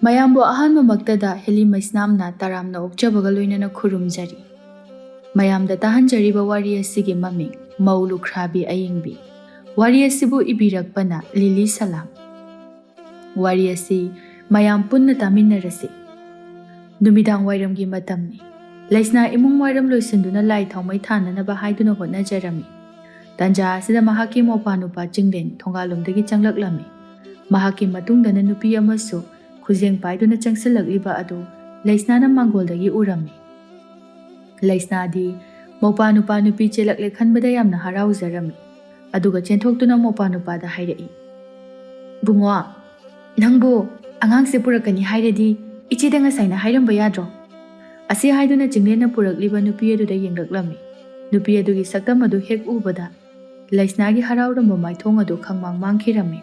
ꯃꯌꯥꯝꯕꯨ ꯑꯍꯥꯟꯕꯃꯛꯇꯗ ꯍꯦꯂꯤ ꯃꯩꯁꯅꯥꯝꯅ ꯇꯔꯥꯝꯅ ꯑꯣꯛꯆꯕꯒ ꯂꯣꯏꯅꯅ ꯈꯨꯔꯨꯝꯖꯔꯤ꯫ ꯃꯌꯥꯝꯗ ꯇꯥꯍꯟꯖꯔꯤꯕ ꯋꯥꯔꯤ ꯑꯁꯤꯒꯤ ꯃꯃꯤꯡ ꯃꯧ ꯂꯨꯈ꯭ꯔꯥꯕꯤ ꯑꯌꯤꯡꯕꯤ꯫ ꯋꯥꯔꯤ ꯑꯁꯤꯕꯨ ꯏꯕꯤꯔꯛꯄꯅ ꯂꯤꯂꯤ ꯁꯂꯥꯝ꯫ ꯋꯥꯔꯤ ꯑꯁꯤ ꯃꯌꯥꯝ ꯄꯨꯟꯅ ꯇꯥꯃꯤꯟꯅꯔꯁꯤ꯫ ꯅꯨꯃꯤꯗꯥꯡ ꯋꯥꯏꯔꯝꯒꯤ ꯃꯇꯝꯅꯤ꯫ ꯂꯩꯁꯅꯥ ꯏꯃꯨꯡ ꯋꯥꯏꯔꯝ ꯂꯣꯏꯁꯤꯟꯗꯨꯅ ꯂꯥꯏ ꯊꯥꯎꯃꯩ ꯊꯥꯅꯅꯕ ꯍꯥꯏꯗꯨꯅ ꯍꯣꯠꯅꯖꯔꯝꯃꯤ꯫ ꯇꯥꯟꯖꯥ ꯑꯁꯤꯗ ꯃꯍꯥꯛꯀꯤ ꯃꯧꯄꯥꯅꯨꯄꯥ ꯆꯤꯡꯂꯦꯟ ꯊꯣꯡꯒꯥꯜꯂꯣꯝꯗꯒꯤ ꯆꯪꯂꯛꯂꯝꯃꯤ꯫ ꯃꯍꯥꯛꯀꯤ ꯃꯇꯨꯡꯗꯅ ꯅꯨꯄꯤ ꯑꯃꯁꯨ ꯈꯨꯖꯦꯡ ꯄꯥꯏꯗꯨꯅ ꯆꯪꯁꯤꯜꯂꯛꯂꯤꯕ ꯑꯗꯨ ꯂꯩꯁꯅꯥꯅ ꯃꯥꯡꯒꯣꯜꯗꯒꯤ ꯎꯔꯝꯃꯤ꯫ ꯂꯩꯁꯅꯥꯗꯤ ꯃꯧꯄꯥꯅꯨꯄꯥ ꯅꯨꯄꯤ ꯆꯦꯜꯂꯛꯂꯦ ꯈꯟꯕꯗ ꯌꯥꯝꯅ ꯍꯔꯥꯎꯖꯔꯝꯃꯤ꯫ ꯑꯗꯨꯒ ꯆꯦꯟꯊꯣꯛꯇꯨꯅ ꯃꯧꯄꯥꯅꯨꯄꯥꯗ ꯍꯥꯏꯔꯛꯏ, "ꯕꯨꯡꯉꯣ, ꯅꯪꯕꯨ ꯑꯉꯥꯡꯁꯦ ꯄꯨꯔꯛꯀꯅꯤ ꯍꯥꯏꯔꯗꯤ ꯏꯆꯦꯗ ꯉꯁꯥꯏꯅ ꯍꯥꯏꯔꯝꯕ ꯌꯥꯗ꯭ꯔꯣ?" ꯑꯁꯤ ꯍꯥꯏꯗꯨꯅ ꯆꯤꯡꯂꯦꯟꯅ ꯄꯨꯔꯛꯂꯤꯕ ꯅꯨꯄꯤ ꯑꯗꯨꯗ ꯌꯦꯡꯂꯛꯂꯝꯃꯤ꯫ ꯅꯨꯄꯤ ꯑꯗꯨꯒꯤ ꯁꯛꯇꯝ ꯑꯗꯨ ꯍꯦꯛ ꯎꯕꯗ ꯂꯩꯁꯅꯥꯒꯤ ꯍꯔꯥꯎꯔꯝꯕ ꯃꯥꯏꯊꯣꯡ ꯑꯗꯨ ꯈꯪꯃꯥꯡ ꯃꯥꯡꯈꯤꯔꯝꯃꯤ꯫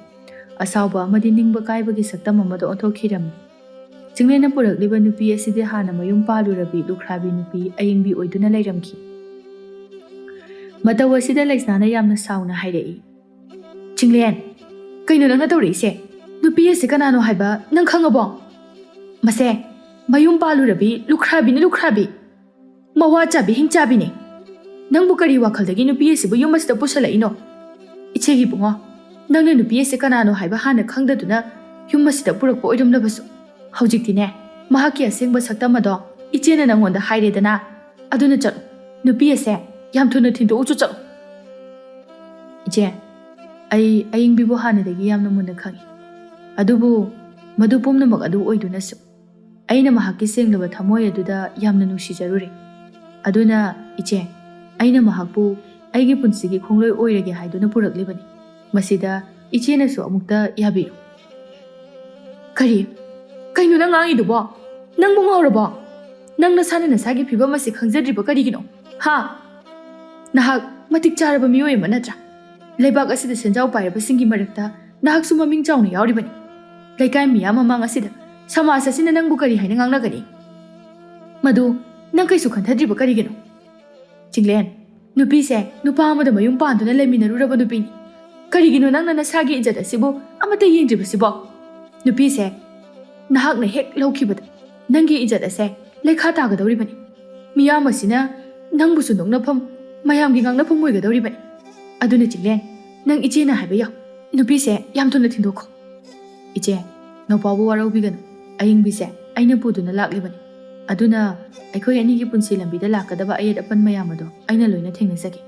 ꯑꯁꯥꯎꯕ ꯑꯃꯗꯤ ꯅꯤꯡꯕ ꯀꯥꯏꯕꯒꯤ ꯁꯛꯇꯝ ꯑꯃꯗ ꯑꯣꯟꯊꯣꯛꯈꯤꯔꯝꯃꯤ꯫ ꯆꯤꯡꯂꯦꯟꯅ ꯄꯨꯔꯛꯂꯤꯕ ꯅꯨꯄꯤ ꯑꯁꯤꯗꯤ ꯍꯥꯟꯅ ꯃꯌꯨꯝ ꯄꯥꯜꯂꯨꯔꯕꯤ ꯂꯨꯈ꯭ꯔꯥꯕꯤ ꯅꯨꯄꯤ ꯑꯌꯤꯡꯕꯤ ꯑꯣꯏꯗꯨꯅ ꯂꯩꯔꯝꯈꯤ꯫ ꯃꯇꯧ ꯑꯁꯤꯗ ꯂꯩꯁꯅꯥꯅ ꯌꯥꯝꯅ ꯁꯥꯎꯅ ꯍꯥꯏꯔꯛꯏ, "ꯆꯤꯡꯂꯦꯟ, ꯀꯩꯅꯣ ꯅꯪꯅ ꯇꯧꯔꯛꯏꯁꯦ? ꯅꯨꯄꯤ ꯑꯁꯤ ꯀꯅꯥꯅꯣ ꯍꯥꯏꯕ ꯅꯪ ꯈꯪꯉꯕꯣ? ꯃꯁꯦ ꯃꯌꯨꯝ ꯄꯥꯜꯂꯨꯔꯕꯤ ꯂꯨꯈ꯭ꯔꯥꯕꯤꯅꯤ, ꯂꯨꯈ꯭ꯔꯥꯕꯤ, ꯃꯋꯥ ꯆꯥꯕꯤ ꯍꯤꯡꯆꯥꯕꯤꯅꯤ꯫ ꯅꯪꯕꯨ ꯀꯔꯤ ꯋꯥꯈꯜꯗꯒꯤ ꯅꯨꯄꯤ ꯑꯁꯤꯕꯨ ꯌꯨꯝ ꯑꯁꯤꯗ ꯄꯨꯁꯜꯂꯛꯏꯅꯣ? ꯏꯆꯦꯒꯤ ꯕꯨꯡꯉꯣ, ꯅꯪꯅ ꯅꯨꯄꯤ ꯑꯁꯤ ꯀꯅꯥꯅꯣ ꯍꯥꯏꯕ ꯍꯥꯟꯅ ꯈꯪꯗꯗꯨꯅ ꯌꯨꯝ ꯑꯁꯤꯗ ꯄꯨꯔꯛꯄ ꯑꯣꯏꯔꯝꯂꯕꯁꯨ ꯍꯧꯖꯤꯛꯇꯤꯅꯦ ꯃꯍꯥꯛꯀꯤ ꯑꯁꯦꯡꯕ ꯁꯛꯇꯝ ꯑꯗꯣ ꯏꯆꯦꯅ ꯅꯪꯉꯣꯟꯗ ꯍꯥꯏꯔꯦꯗꯅ, ꯑꯗꯨꯅ ꯆꯠꯂꯨ, ꯅꯨꯄꯤ ꯑꯁꯦ ꯌꯥꯝ ꯊꯨꯅ ꯊꯤꯟꯗꯣꯛꯎꯆꯣ, ꯆꯠꯂꯨ." "ꯏꯆꯦ, ꯑꯩ ꯑꯌꯤꯡꯕꯤꯕꯨ ꯍꯥꯟꯅꯗꯒꯤ ꯌꯥꯝꯅ ꯃꯨꯟꯅ ꯈꯪꯏ꯫ ꯑꯗꯨꯕꯨ ꯃꯗꯨ ꯄꯨꯝꯅꯃꯛ ꯑꯗꯨ ꯑꯣꯏꯗꯨꯅꯁꯨ ꯑꯩꯅ ꯃꯍꯥꯛꯀꯤ ꯁꯦꯡꯂꯕ ꯊꯃꯣꯏ ꯑꯗꯨꯗ ꯌꯥꯝꯅ ꯅꯨꯡꯁꯤꯖꯔꯨꯔꯦ꯫ ꯑꯗꯨꯅ ꯏꯆꯦ, ꯑꯩꯅ ꯃꯍꯥꯛꯄꯨ ꯑꯩꯒꯤ ꯄꯨꯟꯁꯤꯒꯤ ꯈꯣꯡꯂꯣꯏ ꯑꯣꯏꯔꯒꯦ ꯍꯥꯏꯗꯨꯅ ꯄꯨꯔꯛꯂꯤꯕꯅꯤ꯫ ꯃꯁꯤꯗ ꯏꯆꯦꯅꯁꯨ ꯑꯃꯨꯛꯇ ꯌꯥꯕꯤꯌꯨ." "ꯀꯩꯅꯣ ꯅꯪ ꯉꯥꯡꯉꯤꯗꯨꯕꯣ? ꯅꯪꯕꯨ ꯉꯥꯎꯔꯕꯣ? ꯅꯪ ꯅꯁꯥꯅ ꯅꯁꯥꯒꯤ ꯐꯤꯕꯝ ꯑꯁꯤ ꯈꯪꯖꯗ꯭ꯔꯤꯕ ꯀꯔꯤꯒꯤꯅꯣ? ꯍꯥ? ꯅꯍꯥꯛ ꯃꯇꯤꯛ ꯆꯥꯔꯕ ꯃꯤꯑꯣꯏ ꯑꯃ ꯅꯠꯇ꯭ꯔꯥ? ꯂꯩꯕꯥꯛ ꯑꯁꯤꯗ ꯁꯦꯟꯖꯥꯎ ꯄꯥꯏꯔꯕꯁꯤꯡꯒꯤ ꯃꯔꯛꯇ ꯅꯍꯥꯛꯁꯨ ꯃꯃꯤꯡ ꯆꯥꯎꯅ ꯌꯥꯎꯔꯤꯕꯅꯤ꯫ ꯂꯩꯀꯥꯏ ꯃꯤꯌꯥꯝ ꯃꯃꯥꯡ ꯑꯁꯤꯗ ꯁꯃꯥꯖ ꯑꯁꯤꯅ ꯅꯪꯕꯨ ꯀꯔꯤ ꯍꯥꯏꯅ ꯉꯥꯡꯅꯒꯅꯤ? ꯃꯗꯨ ꯅꯪ ꯀꯩꯁꯨ ꯈꯟꯊꯗ꯭ꯔꯤꯕ ꯀꯔꯤꯒꯤꯅꯣ? Chinglen, nupise nupa amada mayum panduna leminaruraba nupini. Karigino nangna nasagi ijat asibu amata yengdribasibo. Nupise nahakna hek laukibada nangi ijat ase lekha tagadoribani. Miyam asina nangbusu nongnafam mayamgi ngangnafam moigadoribani. Aduna Chinglen, nang iche na haiba yaw. Nupise yam thuna thindokho. Iche nopabu waraubiganu ayingbise aina puduna laklibani. Aduna ꯑꯩꯈꯣꯏ ꯑꯅꯤꯒꯤ ꯄꯨꯟꯁꯤ ꯂꯝꯕꯤꯗ ꯂꯥꯛꯀꯗꯕ ꯑꯌꯦꯠ ꯑꯄꯟ ꯃꯌꯥꯝ ꯑꯗꯣ ꯑꯩꯅ ꯂꯣꯏꯅ ꯊꯦꯡꯅꯖꯒꯦ꯫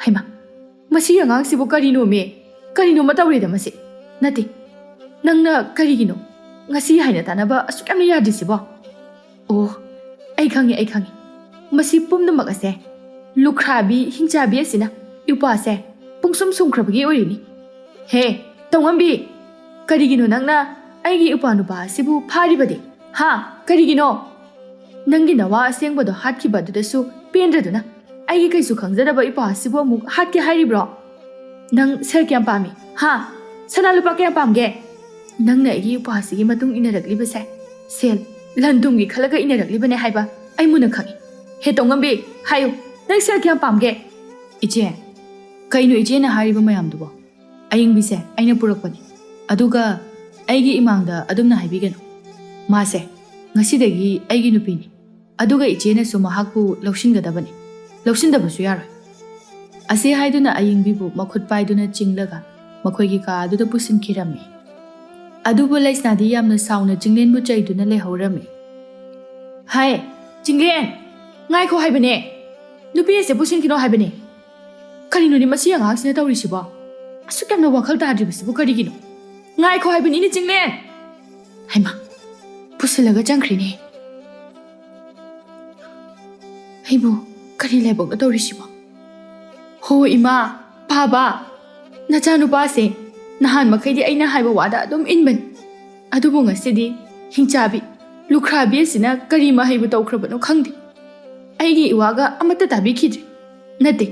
ꯍꯩꯃꯥ, ꯃꯁꯤ ꯑꯉꯥꯡꯁꯤꯕꯨ ꯀꯔꯤꯅꯣꯃꯦ? ꯀꯔꯤꯅꯣꯃ ꯇꯧꯔꯦꯗ ꯃꯁꯤ꯫ ꯅꯠꯇꯦ, ꯅꯪꯅ ꯀꯔꯤꯒꯤꯅꯣ ꯉꯁꯤ ꯍꯥꯏꯅ ꯇꯥꯅꯕ ꯑꯁꯨꯛ ꯌꯥꯝꯅ ꯌꯥꯗ꯭ꯔꯤꯁꯤꯕꯣ? ꯑꯣ, ꯑꯩ ꯈꯪꯉꯤ꯫ ꯃꯁꯤ ꯄꯨꯝꯅꯃꯛ ꯑꯁꯦ ꯂꯨꯈ꯭ꯔꯥꯕꯤ ꯍꯤꯡꯆꯥꯕꯤ ꯑꯁꯤꯅ ꯏꯄꯥꯁꯦ ꯄꯨꯡꯁꯨꯝ ꯁꯨꯝꯈ꯭ꯔꯕꯒꯤ ꯑꯣꯏꯔꯤꯅꯤ꯫ ꯍꯦ, ꯇꯧꯉꯝꯕꯤ, ꯀꯔꯤꯒꯤꯅꯣ ꯅꯪꯅ ꯑꯩꯒꯤ ꯏꯄꯥꯅꯨꯄꯥ ꯑꯁꯤꯕꯨ ꯐꯥꯔꯤꯕꯗꯤ? ꯍꯥ, ꯀꯔꯤꯒꯤꯅꯣ? ꯅꯪꯒꯤ ꯅꯋꯥ ꯑꯁꯦꯡꯕꯗꯣ ꯍꯥꯠꯈꯤꯕ ꯑꯗꯨꯗꯁꯨ ꯄꯦꯟꯗ꯭ꯔꯗꯨꯅ ꯑꯩꯒꯤ ꯀꯩꯁꯨ ꯈꯪꯖꯗꯕ ꯏꯄꯥ ꯑꯁꯤꯕꯨ ꯑꯃꯨꯛ ꯍꯥꯠꯀꯦ ꯍꯥꯏꯔꯤꯕ꯭ꯔꯣ? ꯅꯪ ꯁꯦꯜ ꯀꯌꯥꯝ ꯄꯥꯝꯃꯤ? ꯍꯥ, ꯁꯅꯥ ꯂꯨꯄꯥ ꯀꯌꯥꯝ ꯄꯥꯝꯒꯦ? ꯅꯪꯅ ꯑꯩꯒꯤ ꯏꯄꯥ ꯑꯁꯤꯒꯤ ꯃꯇꯨꯡ ꯏꯟꯅꯔꯛꯂꯤꯕꯁꯦ ꯁꯦꯜ ꯂꯟ ꯊꯨꯝꯒꯤ ꯈꯜꯂꯒ ꯏꯟꯅꯔꯛꯂꯤꯕꯅꯦ ꯍꯥꯏꯕ ꯑꯩ ꯃꯨꯟꯅ ꯈꯪꯏ꯫ ꯍꯦ ꯇꯧꯉꯝꯕꯤ, ꯍꯥꯏꯌꯨ, ꯅꯪ ꯁꯦꯜ ꯀꯌꯥꯝ ꯄꯥꯝꯒꯦ? ꯏꯆꯦ, ꯀꯩꯅꯣ ꯏꯆꯦꯅ ꯍꯥꯏꯔꯤꯕ ꯃꯌꯥꯝꯗꯨꯕꯣ? ꯑꯌꯤꯡꯕꯤꯁꯦ ꯑꯩꯅ ꯄꯨꯔꯛꯄꯅꯤ꯫ ꯑꯗꯨꯒ ꯑꯩꯒꯤ ꯏꯃꯥꯡꯗ ꯑꯗꯨꯝꯅ ꯍꯥꯏꯕꯤꯒꯅꯨ꯫ ꯃꯥꯁꯦ ꯉꯁꯤꯗꯒꯤ ꯑꯩꯒꯤ ꯅꯨꯄꯤꯅꯤ꯫ ꯑꯗꯨꯒ ꯏꯆꯦꯅꯁꯨ ꯃꯍꯥꯛꯄꯨ ꯂꯧꯁꯤꯟꯒꯗꯕꯅꯤ, ꯂꯧꯁꯤꯟꯗꯕꯁꯨ ꯌꯥꯔꯣꯏ꯫ ꯑꯁꯤ ꯍꯥꯏꯗꯨꯅ ꯑꯌꯤꯡꯕꯤꯕꯨ ꯃꯈꯨꯠ ꯄꯥꯏꯗꯨꯅ ꯆꯤꯡꯂꯒ ꯃꯈꯣꯏꯒꯤ ꯀꯥ ꯑꯗꯨꯗ ꯄꯨꯁꯤꯟꯈꯤꯔꯝꯃꯤ꯫ ꯑꯗꯨꯕꯨ ꯂꯩꯁꯅꯥꯗꯤ ꯌꯥꯝꯅ ꯁꯥꯎꯅ ꯆꯤꯡꯂꯦꯟꯕꯨ ꯆꯩꯗꯨꯅ ꯂꯩꯍꯧꯔꯝꯃꯤ꯫ ꯍꯥꯏ, ꯆꯤꯡꯂꯦꯟ, ꯉꯥꯏꯈꯣ ꯍꯥꯏꯕꯅꯦ, ꯅꯨꯄꯤ ꯑꯁꯦ ꯄꯨꯁꯤꯟꯈꯤꯅꯣ ꯍꯥꯏꯕꯅꯦ꯫ ꯀꯔꯤꯅꯣꯅꯦ ꯃꯁꯤ ꯑꯉꯥꯡꯁꯤꯅ ꯇꯧꯔꯤꯁꯤꯕꯣ? ꯑꯁꯨꯛ ꯌꯥꯝꯅ ꯋꯥꯈꯜ ꯇꯥꯗ꯭ꯔꯤꯕꯁꯤꯕꯨ ꯀꯔꯤꯒꯤꯅꯣ? ꯉꯥꯏꯈꯣ ꯍꯥꯏꯕꯅꯤꯅꯦ ꯆꯤꯡꯂꯦꯟ! ꯍꯩꯃꯥ, ꯄꯨꯁꯤꯜꯂꯒ ꯆꯪꯈ꯭ꯔꯤꯅꯦ꯫ ꯑꯩꯕꯨ ꯀꯔꯤ ꯂꯥꯏꯕꯛꯅ ꯇꯧꯔꯤꯁꯤꯕꯣ? ꯍꯣ ꯏꯃꯥ, ꯕꯥꯕꯥ, ꯅꯆꯥꯅꯨꯄꯥꯁꯦ ꯅꯍꯥꯟ ꯃꯈꯩꯗꯤ ꯑꯩꯅ ꯍꯥꯏꯕ ꯋꯥꯗ ꯑꯗꯨꯝ ꯏꯟꯕꯅꯤ꯫ ꯑꯗꯨꯕꯨ ꯉꯁꯤꯗꯤ ꯍꯤꯡꯆꯥꯕꯤ ꯂꯨꯈ꯭ꯔꯥꯕꯤ ꯑꯁꯤꯅ ꯀꯔꯤ ꯃꯍꯩꯕꯨ ꯇꯧꯈ꯭ꯔꯕꯅꯣ ꯈꯪꯗꯦ꯫ ꯑꯩꯒꯤ ꯏꯋꯥꯒ ꯑꯃꯠꯇ ꯇꯥꯕꯤꯈꯤꯗ꯭ꯔꯦ꯫ ꯅꯠꯇꯦ,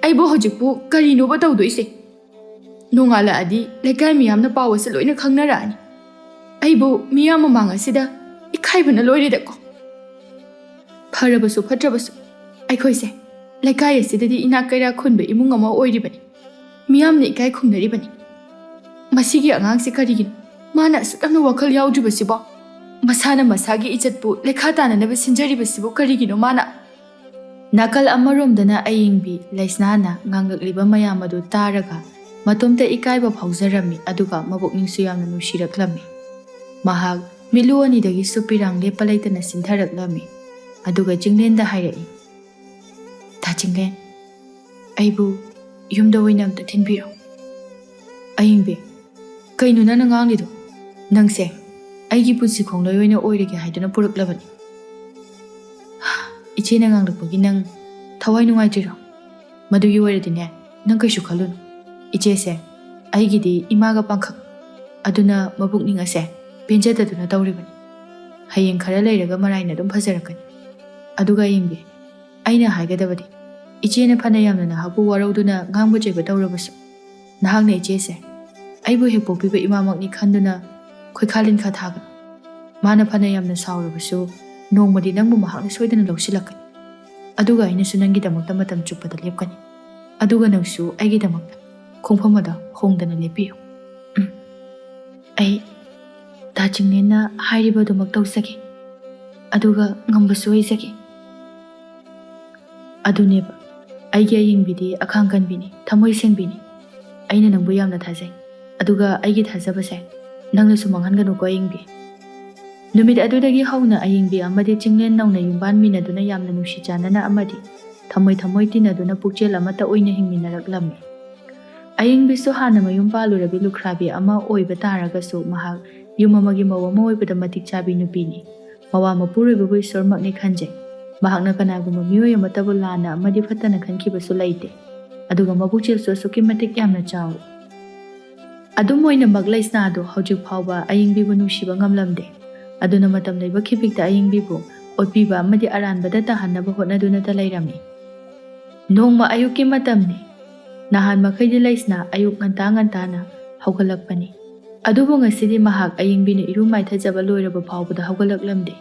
ꯑꯩꯕꯨ ꯍꯧꯖꯤꯛꯄꯨ ꯀꯔꯤꯅꯣꯕ ꯇꯧꯗꯣꯏꯁꯦ? ꯅꯣꯡꯉꯥꯜꯂꯛꯑꯗꯤ ꯂꯩꯀꯥꯏ ꯃꯤꯌꯥꯝꯅ ꯄꯥꯎ ꯑꯁꯤ ꯂꯣꯏꯅ ꯈꯪꯅꯔꯛꯑꯅꯤ꯫ ꯑꯩꯕꯨ ꯃꯤꯌꯥꯝ ꯃꯃꯥꯡ ꯑꯁꯤꯗ ꯏꯀꯥꯏꯕꯅ ꯂꯣꯏꯔꯦꯗꯀꯣ꯫ ꯐꯔꯕꯁꯨ ꯐꯠꯇ꯭ꯔꯕꯁꯨ ꯑꯩꯈꯣꯏꯁꯦ ꯂꯩꯀꯥꯏ ꯑꯁꯤꯗꯗꯤ ꯏꯅꯥꯛ ꯀꯩꯔꯥꯛ ꯈꯨꯟꯕ ꯏꯃꯨꯡ ꯑꯃ ꯑꯣꯏꯔꯤꯕꯅꯤ꯫ ꯃꯤꯌꯥꯝꯅ ꯏꯀꯥꯏ ꯈꯨꯝꯅꯔꯤꯕꯅꯤ꯫ ꯃꯁꯤꯒꯤ ꯑꯉꯥꯡꯁꯦ ꯀꯔꯤꯒꯤꯅꯣ ꯃꯥꯅ ꯑꯁꯨꯛ ꯌꯥꯝꯅ ꯋꯥꯈꯜ ꯌꯥꯎꯗ꯭ꯔꯤꯕꯁꯤꯕꯣ? ꯃꯁꯥꯅ ꯃꯁꯥꯒꯤ ꯏꯖꯠꯄꯨ ꯂꯩꯈꯥ ꯇꯥꯅꯅꯕ ꯁꯤꯟꯖꯔꯤꯕꯁꯤꯕꯨ ꯀꯔꯤꯒꯤꯅꯣ ꯃꯥꯅ? ꯅꯥꯀꯜ ꯑꯃꯔꯣꯝꯗꯅ ꯑꯌꯤꯡꯕꯤ ꯂꯩꯁꯅꯥꯅ ꯉꯥꯡꯂꯛꯂꯤꯕ ꯃꯌꯥꯝ ꯑꯗꯨ ꯇꯥꯔꯒ ꯃꯇꯣꯝꯇ ꯏꯀꯥꯏꯕ ꯐꯥꯎꯖꯔꯝꯃꯤ ꯑꯗꯨꯒ ꯃꯕꯨꯛꯅꯤꯡꯁꯨ ꯌꯥꯝꯅ ꯅꯨꯡꯁꯤꯔꯛꯂꯝꯃꯤ꯫ ꯃꯍꯥꯛ ꯃꯤꯠꯂꯨ ꯑꯅꯤꯗꯒꯤꯁꯨ ꯄꯤꯔꯥꯡ ꯂꯦꯞꯄ ꯂꯩꯇꯅ ꯆꯤꯟꯊꯔꯛꯂꯝꯃꯤ ꯑꯗꯨꯒ ꯆꯤꯡꯂꯦꯟꯗ ꯍꯥꯏꯔꯛꯏ, ꯗꯥ ꯆꯤꯡꯂꯦꯟ, ꯑꯩꯕꯨ ꯌꯨꯝꯗ ꯑꯣꯏꯅ ꯑꯝꯇ ꯊꯤꯟꯕꯤꯔꯣ꯫ ꯑꯌꯤꯡꯕꯤ, ꯀꯩꯅꯣ ꯅꯪꯅ ꯉꯥꯡꯂꯤꯗꯣ? ꯅꯪꯁꯦ ꯑꯩꯒꯤ ꯄꯨꯟꯁꯤ ꯈꯣꯡꯂꯣꯏ ꯑꯣꯏꯅ ꯑꯣꯏꯔꯒꯦ ꯍꯥꯏꯗꯨꯅ ꯄꯨꯔꯛꯂꯕꯅꯤ꯫ ꯏꯆꯦꯅ ꯉꯥꯡꯂꯛꯄꯒꯤ ꯅꯪ ꯊꯋꯥꯏ ꯅꯨꯡꯉꯥꯏꯇ꯭ꯔꯤꯔꯣ? ꯃꯗꯨꯒꯤ ꯑꯣꯏꯔꯗꯤꯅꯦ, ꯅꯪ ꯀꯩꯁꯨ ꯈꯜꯂꯨꯅꯨ꯫ ꯏꯆꯦꯁꯦ ꯑꯩꯒꯤꯗꯤ ꯏꯃꯥꯒ ꯄꯥꯡꯈꯛ, ꯑꯗꯨꯅ ꯃꯕꯨꯛꯅꯤꯡ ꯑꯁꯦ ꯄꯦꯟꯖꯗꯗꯨꯅ ꯇꯧꯔꯤꯕꯅꯤ꯫ ꯍꯌꯦꯡ ꯈꯔ ꯂꯩꯔꯒ ꯃꯔꯥꯏꯅ ꯑꯗꯨꯝ ꯐꯖꯔꯛꯀꯅꯤ꯫ ꯑꯗꯨꯒ ꯑꯌꯤꯡꯕꯤ, ꯑꯩꯅ ꯍꯥꯏꯒꯗꯕꯗꯤ, ꯏꯆꯦꯅ ꯐꯅ ꯌꯥꯝꯅ ꯅꯍꯥꯛꯄꯨ ꯋꯥꯔꯧꯗꯨꯅ ꯉꯥꯡꯕ ꯆꯩꯕ ꯇꯧꯔꯕꯁꯨ ꯅꯍꯥꯛꯅ ꯏꯆꯦꯁꯦ ꯑꯩꯕꯨ ꯍꯦꯛ ꯄꯣꯛꯄꯤꯕ ꯏꯃꯥꯃꯛꯅꯤ ꯈꯟꯗꯨꯅ ꯈꯣꯏꯈꯥ ꯂꯤꯟꯈꯥ ꯊꯥꯒꯅꯨ꯫ ꯃꯥꯅ ꯐꯅ ꯌꯥꯝꯅ ꯁꯥꯎꯔꯕꯁꯨ ꯅꯣꯡꯃꯗꯤ ꯅꯪꯕꯨ ꯃꯍꯥꯛꯅ ꯁꯣꯏꯗꯅ ꯂꯧꯁꯤꯜꯂꯛꯀꯅꯤ꯫ ꯑꯗꯨꯒ ꯑꯩꯅꯁꯨ ꯅꯪꯒꯤꯗꯃꯛꯇ ꯃꯇꯝ ꯆꯨꯞꯄꯗ ꯂꯦꯞꯀꯅꯤ꯫ ꯑꯗꯨꯒ ꯅꯪꯁꯨ ꯑꯩꯒꯤꯗꯃꯛꯇ ꯈꯣꯡꯐꯝ ꯑꯗꯣ ꯍꯣꯡꯗꯅ ꯂꯦꯞꯄꯤꯌꯨ꯫ ꯑꯩ ꯗꯥ ꯆꯤꯡꯂꯦꯟꯅ ꯍꯥꯏꯔꯤꯕꯗꯨꯃꯛ ꯇꯧꯖꯒꯦ, ꯑꯗꯨꯒ ꯉꯝꯕꯁꯨ ꯑꯣꯏꯖꯒꯦ꯫ ꯑꯗꯨꯅꯦꯕ, ꯑꯩꯒꯤ ꯑꯌꯤꯡꯕꯤꯗꯤ ꯑꯈꯥꯡ ꯀꯟꯕꯤꯅꯤ, ꯊꯃꯣꯏ ꯁꯦꯡꯕꯤꯅꯤ꯫ ꯑꯩꯅ ꯅꯪꯕꯨ ꯌꯥꯝꯅ ꯊꯥꯖꯩ, ꯑꯗꯨꯒ ꯑꯩꯒꯤ ꯊꯥꯖꯕꯁꯦ ꯅꯪꯅꯁꯨ ꯃꯥꯡꯍꯟꯒꯅꯨꯀꯣ ꯑꯌꯤꯡꯕꯤ꯫ ꯅꯨꯃꯤꯠ ꯑꯗꯨꯗꯒꯤ ꯍꯧꯅ ꯑꯌꯤꯡꯕꯤ ꯑꯃꯗꯤ ꯆꯤꯡꯂꯦꯟ ꯅꯧꯅ ꯌꯨꯝꯕꯥꯟꯃꯤꯟꯅꯗꯨꯅ ꯌꯥꯝꯅ ꯅꯨꯡꯁꯤ ꯆꯥꯟꯅꯅ ꯑꯃꯗꯤ ꯊꯃꯣꯏ ꯊꯃꯣꯏ ꯇꯤꯟꯅꯗꯨꯅ ꯄꯨꯛꯆꯦꯜ ꯑꯃꯠꯇ ꯑꯣꯏꯅ ꯍꯤꯡꯃꯤꯟꯅꯔꯛꯂꯝꯃꯤ꯫ ꯑꯌꯤꯡꯕꯤꯁꯨ ꯍꯥꯟꯅ ꯃꯌꯨꯝ ꯄꯥꯜꯂꯨꯔꯕꯤ ꯂꯨꯈ꯭ꯔꯥꯕꯤ ꯑꯃ ꯑꯣꯏꯕ ꯇꯥꯔꯒꯁꯨ ꯃꯍꯥꯛ ꯌꯨꯝ ꯑꯃꯒꯤ ꯃꯧ ꯑꯃ ꯑꯣꯏꯕꯗ ꯃꯇꯤꯛ ꯆꯥꯕꯤ ꯅꯨꯄꯤꯅꯤ꯫ ꯃꯋꯥ ꯃꯄꯨꯔꯣꯏꯕꯕꯨ ꯏꯁꯣꯔꯃꯛꯅꯤ ꯈꯟꯖꯩ꯫ ꯃꯍꯥꯛꯅ ꯀꯅꯥꯒꯨꯝꯕ ꯃꯤꯑꯣꯏ ꯑꯃꯠꯇꯕꯨ ꯂꯥꯟꯅ ꯑꯃꯗꯤ ꯐꯠꯇꯅ ꯈꯟꯈꯤꯕꯁꯨ ꯂꯩꯇꯦ, ꯑꯗꯨꯒ ꯃꯕꯨꯛꯆꯦꯜꯁꯨ ꯑꯁꯨꯛꯀꯤ ꯃꯇꯤꯛ ꯌꯥꯝꯅ ꯆꯥꯎꯏ꯫ ꯑꯗꯨꯝ ꯑꯣꯏꯅꯃꯛ ꯂꯩꯁꯅꯥꯗꯨ ꯍꯧꯖꯤꯛ ꯐꯥꯎꯕ ꯑꯌꯤꯡꯕꯤꯕꯨ ꯅꯨꯡꯁꯤꯕ ꯉꯝꯂꯝꯗꯦ꯫ ꯑꯗꯨꯅ ꯃꯇꯝ ꯂꯩꯕ ꯈꯤꯕꯤꯛꯇ ꯑꯌꯤꯡꯕꯤꯕꯨ ꯑꯣꯠꯄꯤꯕ ꯑꯃꯗꯤ ꯑꯔꯥꯟꯕꯗ ꯇꯥꯍꯟꯅꯕ ꯍꯣꯠꯅꯗꯨꯅꯇ ꯂꯩꯔꯝꯃꯤ꯫ ꯅꯣꯡꯃ ꯑꯌꯨꯛꯀꯤ ꯃꯇꯝꯅꯤ꯫ ꯅꯍꯥꯟ ꯃꯈꯩꯗꯤ ꯂꯩꯁꯅꯥ ꯑꯌꯨꯛ ꯉꯟꯇꯥꯅ ꯍꯧꯒꯠꯂꯛꯄꯅꯤ꯫ ꯑꯗꯨꯕꯨ ꯉꯁꯤꯗꯤ ꯃꯍꯥꯛ ꯑꯌꯤꯡꯕꯤꯅ ꯏꯔꯨ ꯃꯥꯏꯊꯖꯕ ꯂꯣꯏꯔꯕ ꯐꯥꯎꯕꯗ ꯍꯧꯒꯠꯂꯛꯂꯝꯗꯦ꯫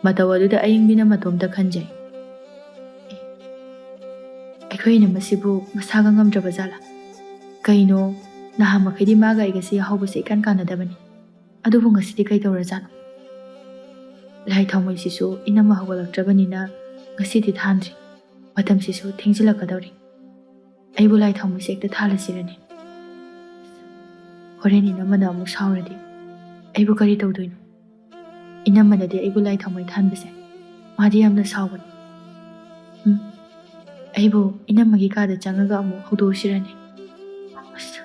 ꯃꯇꯧ ꯑꯗꯨꯗ ꯑꯌꯤꯡꯕꯤꯅ ꯃꯇꯣꯝꯇ ꯈꯟꯖꯩ, ꯑꯩꯈꯣꯏ ꯏꯅꯝꯃꯁꯤꯕꯨ ꯃꯁꯥꯒ ꯉꯝꯗ꯭ꯔꯕ ꯖꯥꯠꯂꯥ? ꯀꯩꯅꯣ, ꯅꯍꯥꯟ ꯃꯈꯩꯗꯤ ꯃꯥꯒ ꯑꯩꯒꯁꯤ ꯌꯥꯍꯧꯕꯁꯦ ꯏꯀꯥꯟ ꯀꯥꯟꯅꯗꯕꯅꯤ, ꯑꯗꯨꯕꯨ ꯉꯁꯤꯗꯤ ꯀꯩ ꯇꯧꯔꯖꯥꯠꯅꯣ? ꯂꯥꯏ ꯊꯥꯎꯃꯩꯁꯤꯁꯨ ꯏꯅꯝꯃ ꯍꯧꯒꯠꯂꯛꯇ꯭ꯔꯕꯅꯤꯅ ꯉꯁꯤꯗꯤ ꯊꯥꯟꯗ꯭ꯔꯤ, ꯃꯇꯝꯁꯤꯁꯨ ꯊꯦꯡꯖꯤꯜꯂꯛꯀꯗꯧꯔꯤ꯫ ꯑꯩꯕꯨ ꯂꯥꯏ ꯊꯥꯎꯃꯩꯁꯦ ꯍꯦꯛꯇ ꯊꯥꯜꯂꯁꯤꯔꯅꯦ? ꯍꯣꯔꯦꯟ ꯏꯅꯝꯃꯅ ꯑꯃꯨꯛ ꯁꯥꯎꯔꯗꯤ ꯑꯩꯕꯨ ꯀꯔꯤ ꯇꯧꯗꯣꯏꯅꯣ? ꯏꯅꯝꯃꯅꯗꯤ ꯑꯩꯕꯨ ꯂꯥꯏ ꯊꯥꯎꯃꯩ ꯊꯥꯟꯕꯁꯦ ꯃꯥꯗꯤ ꯌꯥꯝꯅ ꯁꯥꯎꯕꯅꯤ꯫ ꯑꯩꯕꯨ ꯏꯅꯝꯃꯒꯤ ꯀꯥꯗ ꯆꯪꯉꯒ ꯑꯃꯨꯛ ꯍꯧꯗꯣꯛꯎꯁꯤꯔꯅꯦ? ꯑꯁ,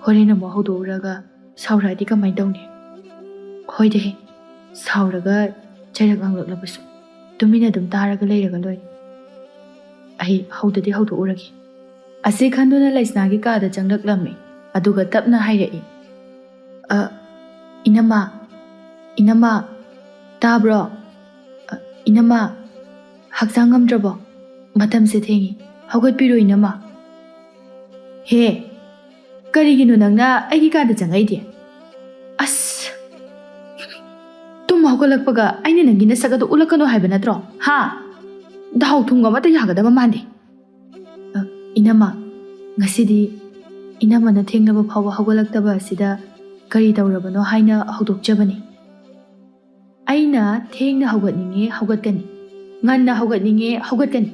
ꯍꯣꯔꯦꯟ ꯑꯃꯨꯛ ꯍꯧꯗꯣꯛꯎꯔꯒ ꯁꯥꯎꯔꯛꯑꯗꯤ ꯀꯃꯥꯏꯅ ꯇꯧꯅꯤ? ꯍꯣꯏꯗꯦ, ꯁꯥꯎꯔꯒ ꯆꯩꯔꯛ ꯉꯥꯡꯂꯛꯂꯕꯁꯨ ꯇꯨꯃꯤꯟꯅ ꯑꯗꯨꯝ ꯇꯥꯔꯒ ꯂꯩꯔꯒ ꯂꯣꯏꯔꯦ꯫ ꯑꯩ ꯍꯧꯗꯗꯤ ꯍꯧꯗꯣꯛꯎꯔꯒꯦ꯫ ꯑꯁꯤ ꯈꯟꯗꯨꯅ ꯂꯩꯁꯅꯥꯒꯤ ꯀꯥꯗ ꯆꯪꯂꯛꯂꯝꯃꯤ, ꯑꯗꯨꯒ ꯇꯞꯅ ꯍꯥꯏꯔꯛꯏ, ꯏꯅꯝꯃ, ꯇꯥꯕ꯭ꯔꯣ? ꯏꯅꯝꯃ, ꯍꯛꯆꯥꯡ ꯉꯝꯗ꯭ꯔꯕꯣ? ꯃꯇꯝꯁꯦ ꯊꯦꯡꯉꯤ, ꯍꯧꯒꯠꯄꯤꯔꯣ ꯏꯅꯝꯃ꯫ ꯍꯦ, ꯀꯔꯤꯒꯤꯅꯣ ꯅꯪꯅ ꯑꯩꯒꯤ ꯀꯥꯗ ꯆꯪꯉꯛꯏꯗꯤ? ꯑꯁ, ꯇꯨꯝ ꯍꯧꯒꯠꯂꯛꯄꯒ ꯑꯩꯅ ꯅꯪꯒꯤ ꯅꯁꯛ ꯑꯗꯨ ꯎꯠꯂꯛꯀꯅꯣ ꯍꯥꯏꯕ ꯅꯠꯇ꯭ꯔꯣ? ꯍꯥ? ꯗꯥꯎ ꯊꯨꯝꯒ ꯑꯃꯠꯇ ꯌꯥꯒꯗꯕ ꯃꯥꯟꯗꯦ꯫ ꯏꯅꯝꯃ, ꯉꯁꯤꯗꯤ ꯏꯅꯝꯃꯅ ꯊꯦꯡꯅꯕ ꯐꯥꯎꯕ ꯍꯧꯒꯠꯂꯛꯇꯕ ꯑꯁꯤꯗ ꯀꯔꯤ ꯇꯧꯔꯕꯅꯣ ꯍꯥꯏꯅ ꯍꯧꯗꯣꯛꯆꯕꯅꯤ꯫ ꯑꯩꯅ ꯊꯦꯡꯅ ꯍꯧꯒꯠꯅꯤꯡꯉꯦ ꯍꯧꯒꯠꯀꯅꯤ, ꯉꯟꯅ ꯍꯧꯒꯠꯅꯤꯡꯉꯦ ꯍꯧꯒꯠꯀꯅꯤ꯫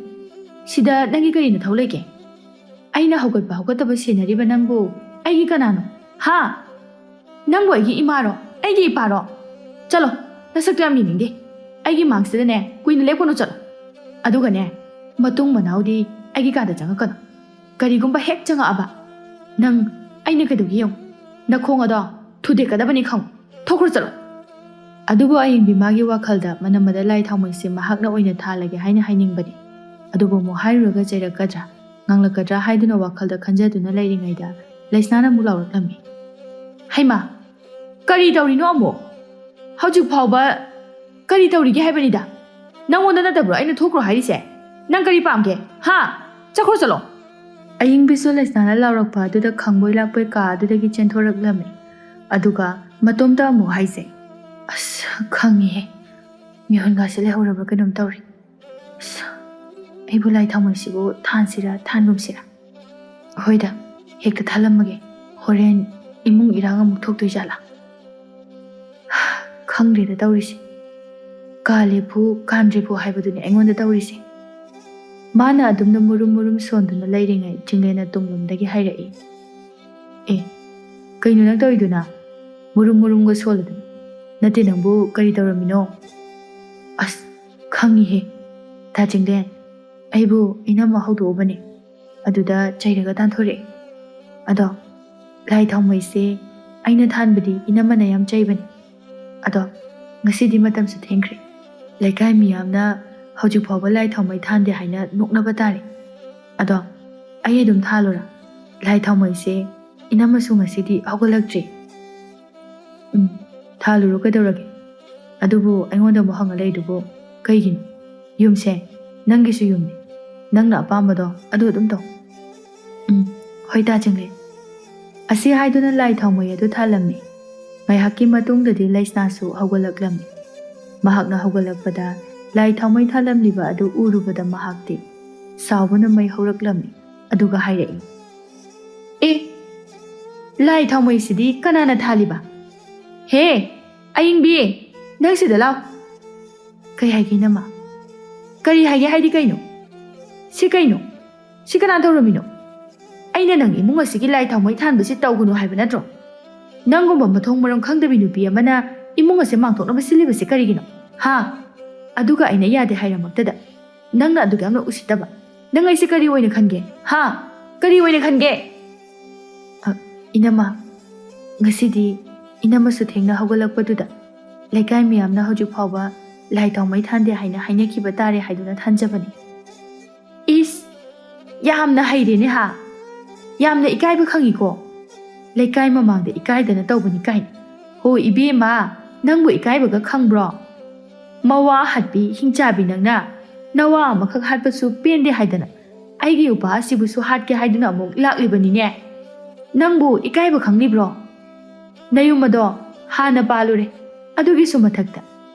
ꯁꯤꯗ ꯅꯪꯒꯤ ꯀꯔꯤ ꯅꯊꯧ ꯂꯩꯒꯦ? ꯑꯩꯅ ꯍꯧꯒꯠꯄ ꯍꯧꯒꯠꯇꯕ ꯁꯦꯟꯅꯔꯤꯕ ꯅꯪꯕꯨ ꯑꯩꯒꯤ ꯀꯅꯥꯅꯣ? ꯍꯥ? ꯅꯪꯕꯨ ꯑꯩꯒꯤ ꯏꯃꯥꯔꯣ? ꯑꯩꯒꯤ ꯏꯄꯥꯔꯣ? ꯆꯠꯂꯣ, ꯅꯁꯛꯇꯣ ꯌꯥꯝ ꯌꯦꯡꯅꯤꯡꯗꯦ꯫ ꯑꯩꯒꯤ ꯃꯥꯡꯁꯤꯗꯅꯦ ꯀꯨꯏꯅ ꯂꯦꯞꯀꯅꯨ, ꯆꯠꯂꯣ꯫ ꯑꯗꯨꯒꯅꯦ, ꯃꯇꯨꯡ ꯃꯅꯥꯎꯗꯤ ꯑꯩꯒꯤ ꯀꯥꯗ ꯆꯪꯉꯛꯀꯅꯨ꯫ ꯀꯔꯤꯒꯨꯝꯕ ꯍꯦꯛ ꯆꯪꯉꯛꯑꯕ ꯅꯪ ꯑꯩꯅ ꯀꯩꯗꯧꯒꯦ ꯌꯦꯡꯉꯨ, ꯅꯈꯣꯡ ꯑꯗꯣ ꯊꯨꯗꯦꯛꯀꯗꯕꯅꯤ ꯈꯪꯉꯨ꯫ ꯊꯣꯛꯈ꯭ꯔꯣ, ꯆꯠꯂꯣ꯫ ꯑꯗꯨꯕꯨ ꯑꯌꯤꯡꯕꯤ ꯃꯥꯒꯤ ꯋꯥꯈꯜꯗ ꯃꯅꯝꯃꯗ ꯂꯥꯏ ꯊꯥꯎꯃꯩꯁꯦ ꯃꯍꯥꯛꯅ ꯑꯣꯏꯅ ꯊꯥꯜꯂꯒꯦ ꯍꯥꯏꯅ ꯍꯥꯏꯅꯤꯡꯕꯅꯤ꯫ ꯑꯗꯨꯕꯨ ꯑꯃꯨꯛ ꯍꯥꯏꯔꯨꯔꯒ ꯆꯩꯔꯛꯀꯗ꯭ꯔꯥ, ꯉꯥꯡꯂꯛꯀꯗ꯭ꯔꯥ ꯍꯥꯏꯗꯨꯅ ꯋꯥꯈꯜꯗ ꯈꯟꯖꯗꯨꯅ ꯂꯩꯔꯤꯉꯩꯗ ꯂꯩꯁꯅꯥꯅ ꯑꯃꯨꯛ ꯂꯥꯎꯔꯛꯂꯝꯃꯤ, ꯍꯩꯃꯥ, ꯀꯔꯤ ꯇꯧꯔꯤꯅꯣ ꯑꯃꯨꯛ? ꯍꯧꯖꯤꯛ ꯐꯥꯎꯕ ꯀꯔꯤ ꯇꯧꯔꯤꯒꯦ ꯍꯥꯏꯕꯅꯤꯗ? ꯅꯪꯉꯣꯟꯗ ꯅꯠꯇꯕ꯭ꯔꯣ ꯑꯩꯅ ꯊꯣꯛꯈ꯭ꯔꯣ ꯍꯥꯏꯔꯤꯁꯦ? ꯅꯪ ꯀꯔꯤ ꯄꯥꯝꯒꯦ? ꯍꯥ? ꯆꯠꯈ꯭ꯔꯣ, ꯆꯠꯂꯣ꯫ ꯑꯌꯤꯡꯕꯤꯁꯨ ꯂꯩꯁꯅꯥꯅ ꯂꯥꯎꯔꯛꯄ ꯑꯗꯨꯗ ꯈꯪꯕꯣꯏ ꯂꯥꯛꯄꯣꯏ ꯀꯥ ꯑꯗꯨꯗꯒꯤ ꯆꯦꯟꯊꯣꯔꯛꯂꯝꯃꯤ, ꯑꯗꯨꯒ ꯃꯇꯣꯝꯇ ꯑꯃꯨꯛ ꯍꯥꯏꯖꯩ, ꯑꯁ, ꯈꯪꯉꯤꯍꯦ, ꯃꯤꯍꯨꯟꯒꯥꯁꯦ ꯂꯩꯍꯧꯔꯕ꯭ꯔꯥ ꯀꯩꯅꯣꯝ ꯇꯧꯔꯤ꯫ ꯑꯁ, ꯑꯩꯕꯨ ꯂꯥꯏ ꯊꯥꯎꯃꯩꯁꯤꯕꯨ ꯊꯥꯟꯁꯤꯔꯥ ꯊꯥꯟꯒꯨꯝꯁꯤꯔꯥ? ꯍꯣꯏꯗ, ꯍꯦꯛꯇ ꯊꯥꯜꯂꯝꯃꯒꯦ꯫ ꯍꯣꯔꯦꯟ ꯏꯃꯨꯡ ꯏꯔꯥꯡ ꯑꯃꯨꯛ ꯊꯣꯛꯇꯣꯏ ꯖꯥꯠꯂꯥ? ꯈꯪꯗ꯭ꯔꯦꯗ ꯇꯧꯔꯤꯁꯦ ꯀꯥꯂꯦꯐꯨ ꯀꯥꯟꯗ꯭ꯔꯦꯐꯨ ꯍꯥꯏꯕꯗꯨꯅꯤ ꯑꯩꯉꯣꯟꯗ ꯇꯧꯔꯤꯁꯦ ꯃꯥꯅ ꯑꯗꯨꯝꯅ ꯃꯨꯔꯨꯝ ꯃꯨꯔꯨꯝ ꯁꯣꯟꯗꯨꯅ ꯂꯩꯔꯤꯉꯩ ꯆꯤꯡꯂꯦꯟꯅ ꯇꯨꯡꯂꯣꯝꯗꯒꯤ ꯍꯥꯏꯔꯛꯏ ꯑꯦ ꯀꯩꯅꯣ ꯅꯪ ꯇꯧꯔꯤꯗꯨꯅ ꯃꯨꯔꯨꯝ ꯃꯨꯔꯨꯝꯒ ꯁꯣꯜꯂꯗꯅ ꯅꯠꯇꯦ ꯅꯪꯕꯨ ꯀꯔꯤ ꯇꯧꯔꯝꯃꯤꯅꯣ ꯑꯁ ꯈꯪꯉꯤꯍꯦ ꯇꯥ ꯆꯤꯡꯂꯦꯟ ꯑꯩꯕꯨ ꯏꯅꯝꯃ ꯍꯧꯗꯣꯛꯎꯕꯅꯦ ꯑꯗꯨꯗ ꯆꯩꯔꯒ ꯇꯥꯟꯊꯣꯔꯛꯑꯦ ꯑꯗꯣ ꯂꯥꯏ ꯊꯥꯎꯃꯩꯁꯦ ꯑꯩꯅ ꯊꯥꯟꯕꯗꯤ ꯏꯅꯝꯃꯅ ꯌꯥꯝ ꯆꯩꯕꯅꯤ ꯑꯗꯣ ꯉꯁꯤꯗꯤ ꯃꯇꯝꯁꯨ ꯊꯦꯡꯈ꯭ꯔꯦ ꯂꯩꯀꯥꯏ ꯃꯤꯌꯥꯝꯅ ꯍꯧꯖꯤꯛ ꯐꯥꯎꯕ ꯂꯥꯏ ꯊꯥꯎꯃꯩ ꯊꯥꯟꯗꯦ ꯍꯥꯏꯅ ꯅꯣꯛꯅꯕ ꯇꯥꯔꯦ ꯑꯗꯣ ꯑꯩ ꯑꯗꯨꯝ ꯊꯥꯜꯂꯨꯔꯥ ꯂꯥꯏ ꯊꯥꯎꯃꯩꯁꯦ ꯏꯅꯝꯃꯁꯨ ꯉꯁꯤꯗꯤ ꯍꯧꯒꯠꯂꯛꯇ꯭ꯔꯤ ꯊꯥꯜꯂꯨꯔꯣ ꯀꯩꯗꯧꯔꯒꯦ ꯑꯗꯨꯕꯨ ꯑꯩꯉꯣꯟꯗ ꯑꯃꯨꯛ ꯍꯪꯉ ꯂꯩꯗꯨꯕꯨ ꯀꯩꯒꯤꯅꯣ ꯌꯨꯝꯁꯦ ꯅꯪꯒꯤꯁꯨ ꯌꯨꯝꯅꯤ ꯅꯪꯅ ꯑꯄꯥꯝꯕꯗꯣ ꯑꯗꯨ ꯑꯗꯨꯝ ꯇꯧ ꯍꯣꯏ ꯇꯥ ꯆꯤꯡꯂꯦꯟ ꯑꯁꯤ ꯍꯥꯏꯗꯨꯅ ꯂꯥꯏ ꯊꯥꯎꯃꯩ ꯑꯗꯨ ꯊꯥꯜꯂꯝꯃꯤ ꯉꯥꯏꯍꯥꯛꯀꯤ ꯃꯇꯨꯡꯗꯗꯤ ꯂꯩꯁꯅꯥꯁꯨ ꯍꯧꯒꯠꯂꯛꯂꯝꯃꯤ ꯃꯍꯥꯛꯅ ꯍꯧꯒꯠꯂꯛꯄꯗ ꯂꯥꯏ ꯊꯥꯎꯃꯩ ꯊꯥꯜꯂꯝꯂꯤꯕ ꯑꯗꯨ ꯎꯔꯨꯕꯗ ꯃꯍꯥꯛꯇꯤ ꯁꯥꯎꯕꯅ ꯃꯩ ꯍꯧꯔꯛꯂꯝꯃꯤ ꯑꯗꯨꯒ ꯍꯥꯏꯔꯛꯏ ꯑꯦ ꯂꯥꯏ ꯊꯥꯎꯃꯩꯁꯤꯗꯤ ꯀꯅꯥꯅ ꯊꯥꯜꯂꯤꯕ ꯍꯦ ꯑꯌꯤꯡꯕꯤ ꯅꯪ ꯁꯤꯗ ꯂꯥꯎ ꯀꯩ ꯍꯥꯏꯒꯦ ꯏꯅꯝꯃ ꯀꯔꯤ ꯍꯥꯏꯒꯦ ꯍꯥꯏꯗꯤ ꯀꯩꯅꯣ ꯁꯤ ꯀꯅꯥ ꯇꯧꯔꯝꯃꯤꯅꯣ ꯑꯩꯅ ꯅꯪ ꯏꯃꯨꯡ ꯑꯁꯤꯒꯤ ꯂꯥꯏ ꯊꯥꯎꯃꯩ ꯊꯥꯟꯕꯁꯤ ꯇꯧꯒꯅꯨ ꯍꯥꯏꯕ ꯅꯠꯇ꯭ꯔꯣ ꯅꯪꯒꯨꯝꯕ ꯃꯊꯣꯡ ꯃꯔꯝ ꯈꯪꯗꯕꯤ ꯅꯨꯄꯤ ꯑꯃꯅ ꯏꯃꯨꯡ ꯑꯁꯦ ꯃꯥꯡꯊꯣꯛꯅꯕ ꯁꯤꯜꯂꯤꯕꯁꯤ ꯀꯔꯤꯒꯤꯅꯣ ꯍꯥ ꯑꯗꯨꯒ ꯑꯩꯅ ꯌꯥꯗꯦ ꯍꯥꯏꯔꯃꯛꯇꯗ ꯅꯪꯅ ꯑꯗꯨꯛ ꯌꯥꯝꯅ ꯎꯁꯤꯠꯇꯕ ꯅꯪ ꯑꯩꯁꯦ ꯀꯔꯤ ꯑꯣꯏꯅ ꯈꯟꯒꯦ ꯍꯥ ꯀꯔꯤ ꯑꯣꯏꯅ ꯈꯟꯒꯦ ꯏꯅꯝꯃ ꯉꯁꯤꯗꯤ ꯏꯅꯝꯃꯁꯨ ꯊꯦꯡꯅ ꯍꯧꯒꯠꯂꯛꯄꯗꯨꯗ ꯂꯩꯀꯥꯏ ꯃꯤꯌꯥꯝꯅ ꯍꯧꯖꯤꯛ ꯐꯥꯎꯕ ꯂꯥꯏ ꯊꯥꯎꯃꯩ ꯊꯥꯟꯗꯦ ꯍꯥꯏꯅ ꯍꯥꯏꯅꯈꯤꯕ ꯇꯥꯔꯦ ꯍꯥꯏꯗꯨꯅ ꯊꯥꯟꯖꯕꯅꯤ ꯏꯁ ꯌꯥꯝꯅ ꯍꯩꯔꯦꯅꯦ ꯍꯥ ꯌꯥꯝꯅ ꯏꯀꯥꯏꯕ ꯈꯪꯉꯤꯀꯣ ꯂꯩꯀꯥꯏ ꯃꯃꯥꯡꯗ ꯏꯀꯥꯏꯗꯅ ꯇꯧꯕꯅꯤ ꯀꯥꯏꯅ ꯍꯣ ꯏꯕꯦꯝꯃ ꯅꯪꯕꯨ ꯏꯀꯥꯏꯕꯒ ꯈꯪꯕ꯭ꯔꯣ ꯃꯋꯥ ꯍꯠꯄꯤ ꯍꯤꯡꯆꯥꯕꯤ ꯅꯪꯅ ꯅꯋꯥ ꯑꯃꯈꯛ ꯍꯥꯠꯄꯁꯨ ꯄꯦꯟꯗꯦ ꯍꯥꯏꯗꯅ ꯑꯩꯒꯤ ꯎꯄꯥ ꯑꯁꯤꯕꯨꯁꯨ ꯍꯥꯠꯀꯦ ꯍꯥꯏꯗꯨꯅ ꯑꯃꯨꯛ ꯂꯥꯛꯂꯤꯕꯅꯤꯅꯦ ꯅꯪꯕꯨ ꯏꯀꯥꯏꯕ ꯈꯪꯂꯤꯕ꯭ರೋ ꯅꯌꯨꯝ ꯑꯗꯣ ꯍꯥꯟꯅ ꯄꯥꯜꯂꯨꯔꯦ ꯑꯗꯨꯒꯤꯁꯨ ꯃꯊꯛꯇ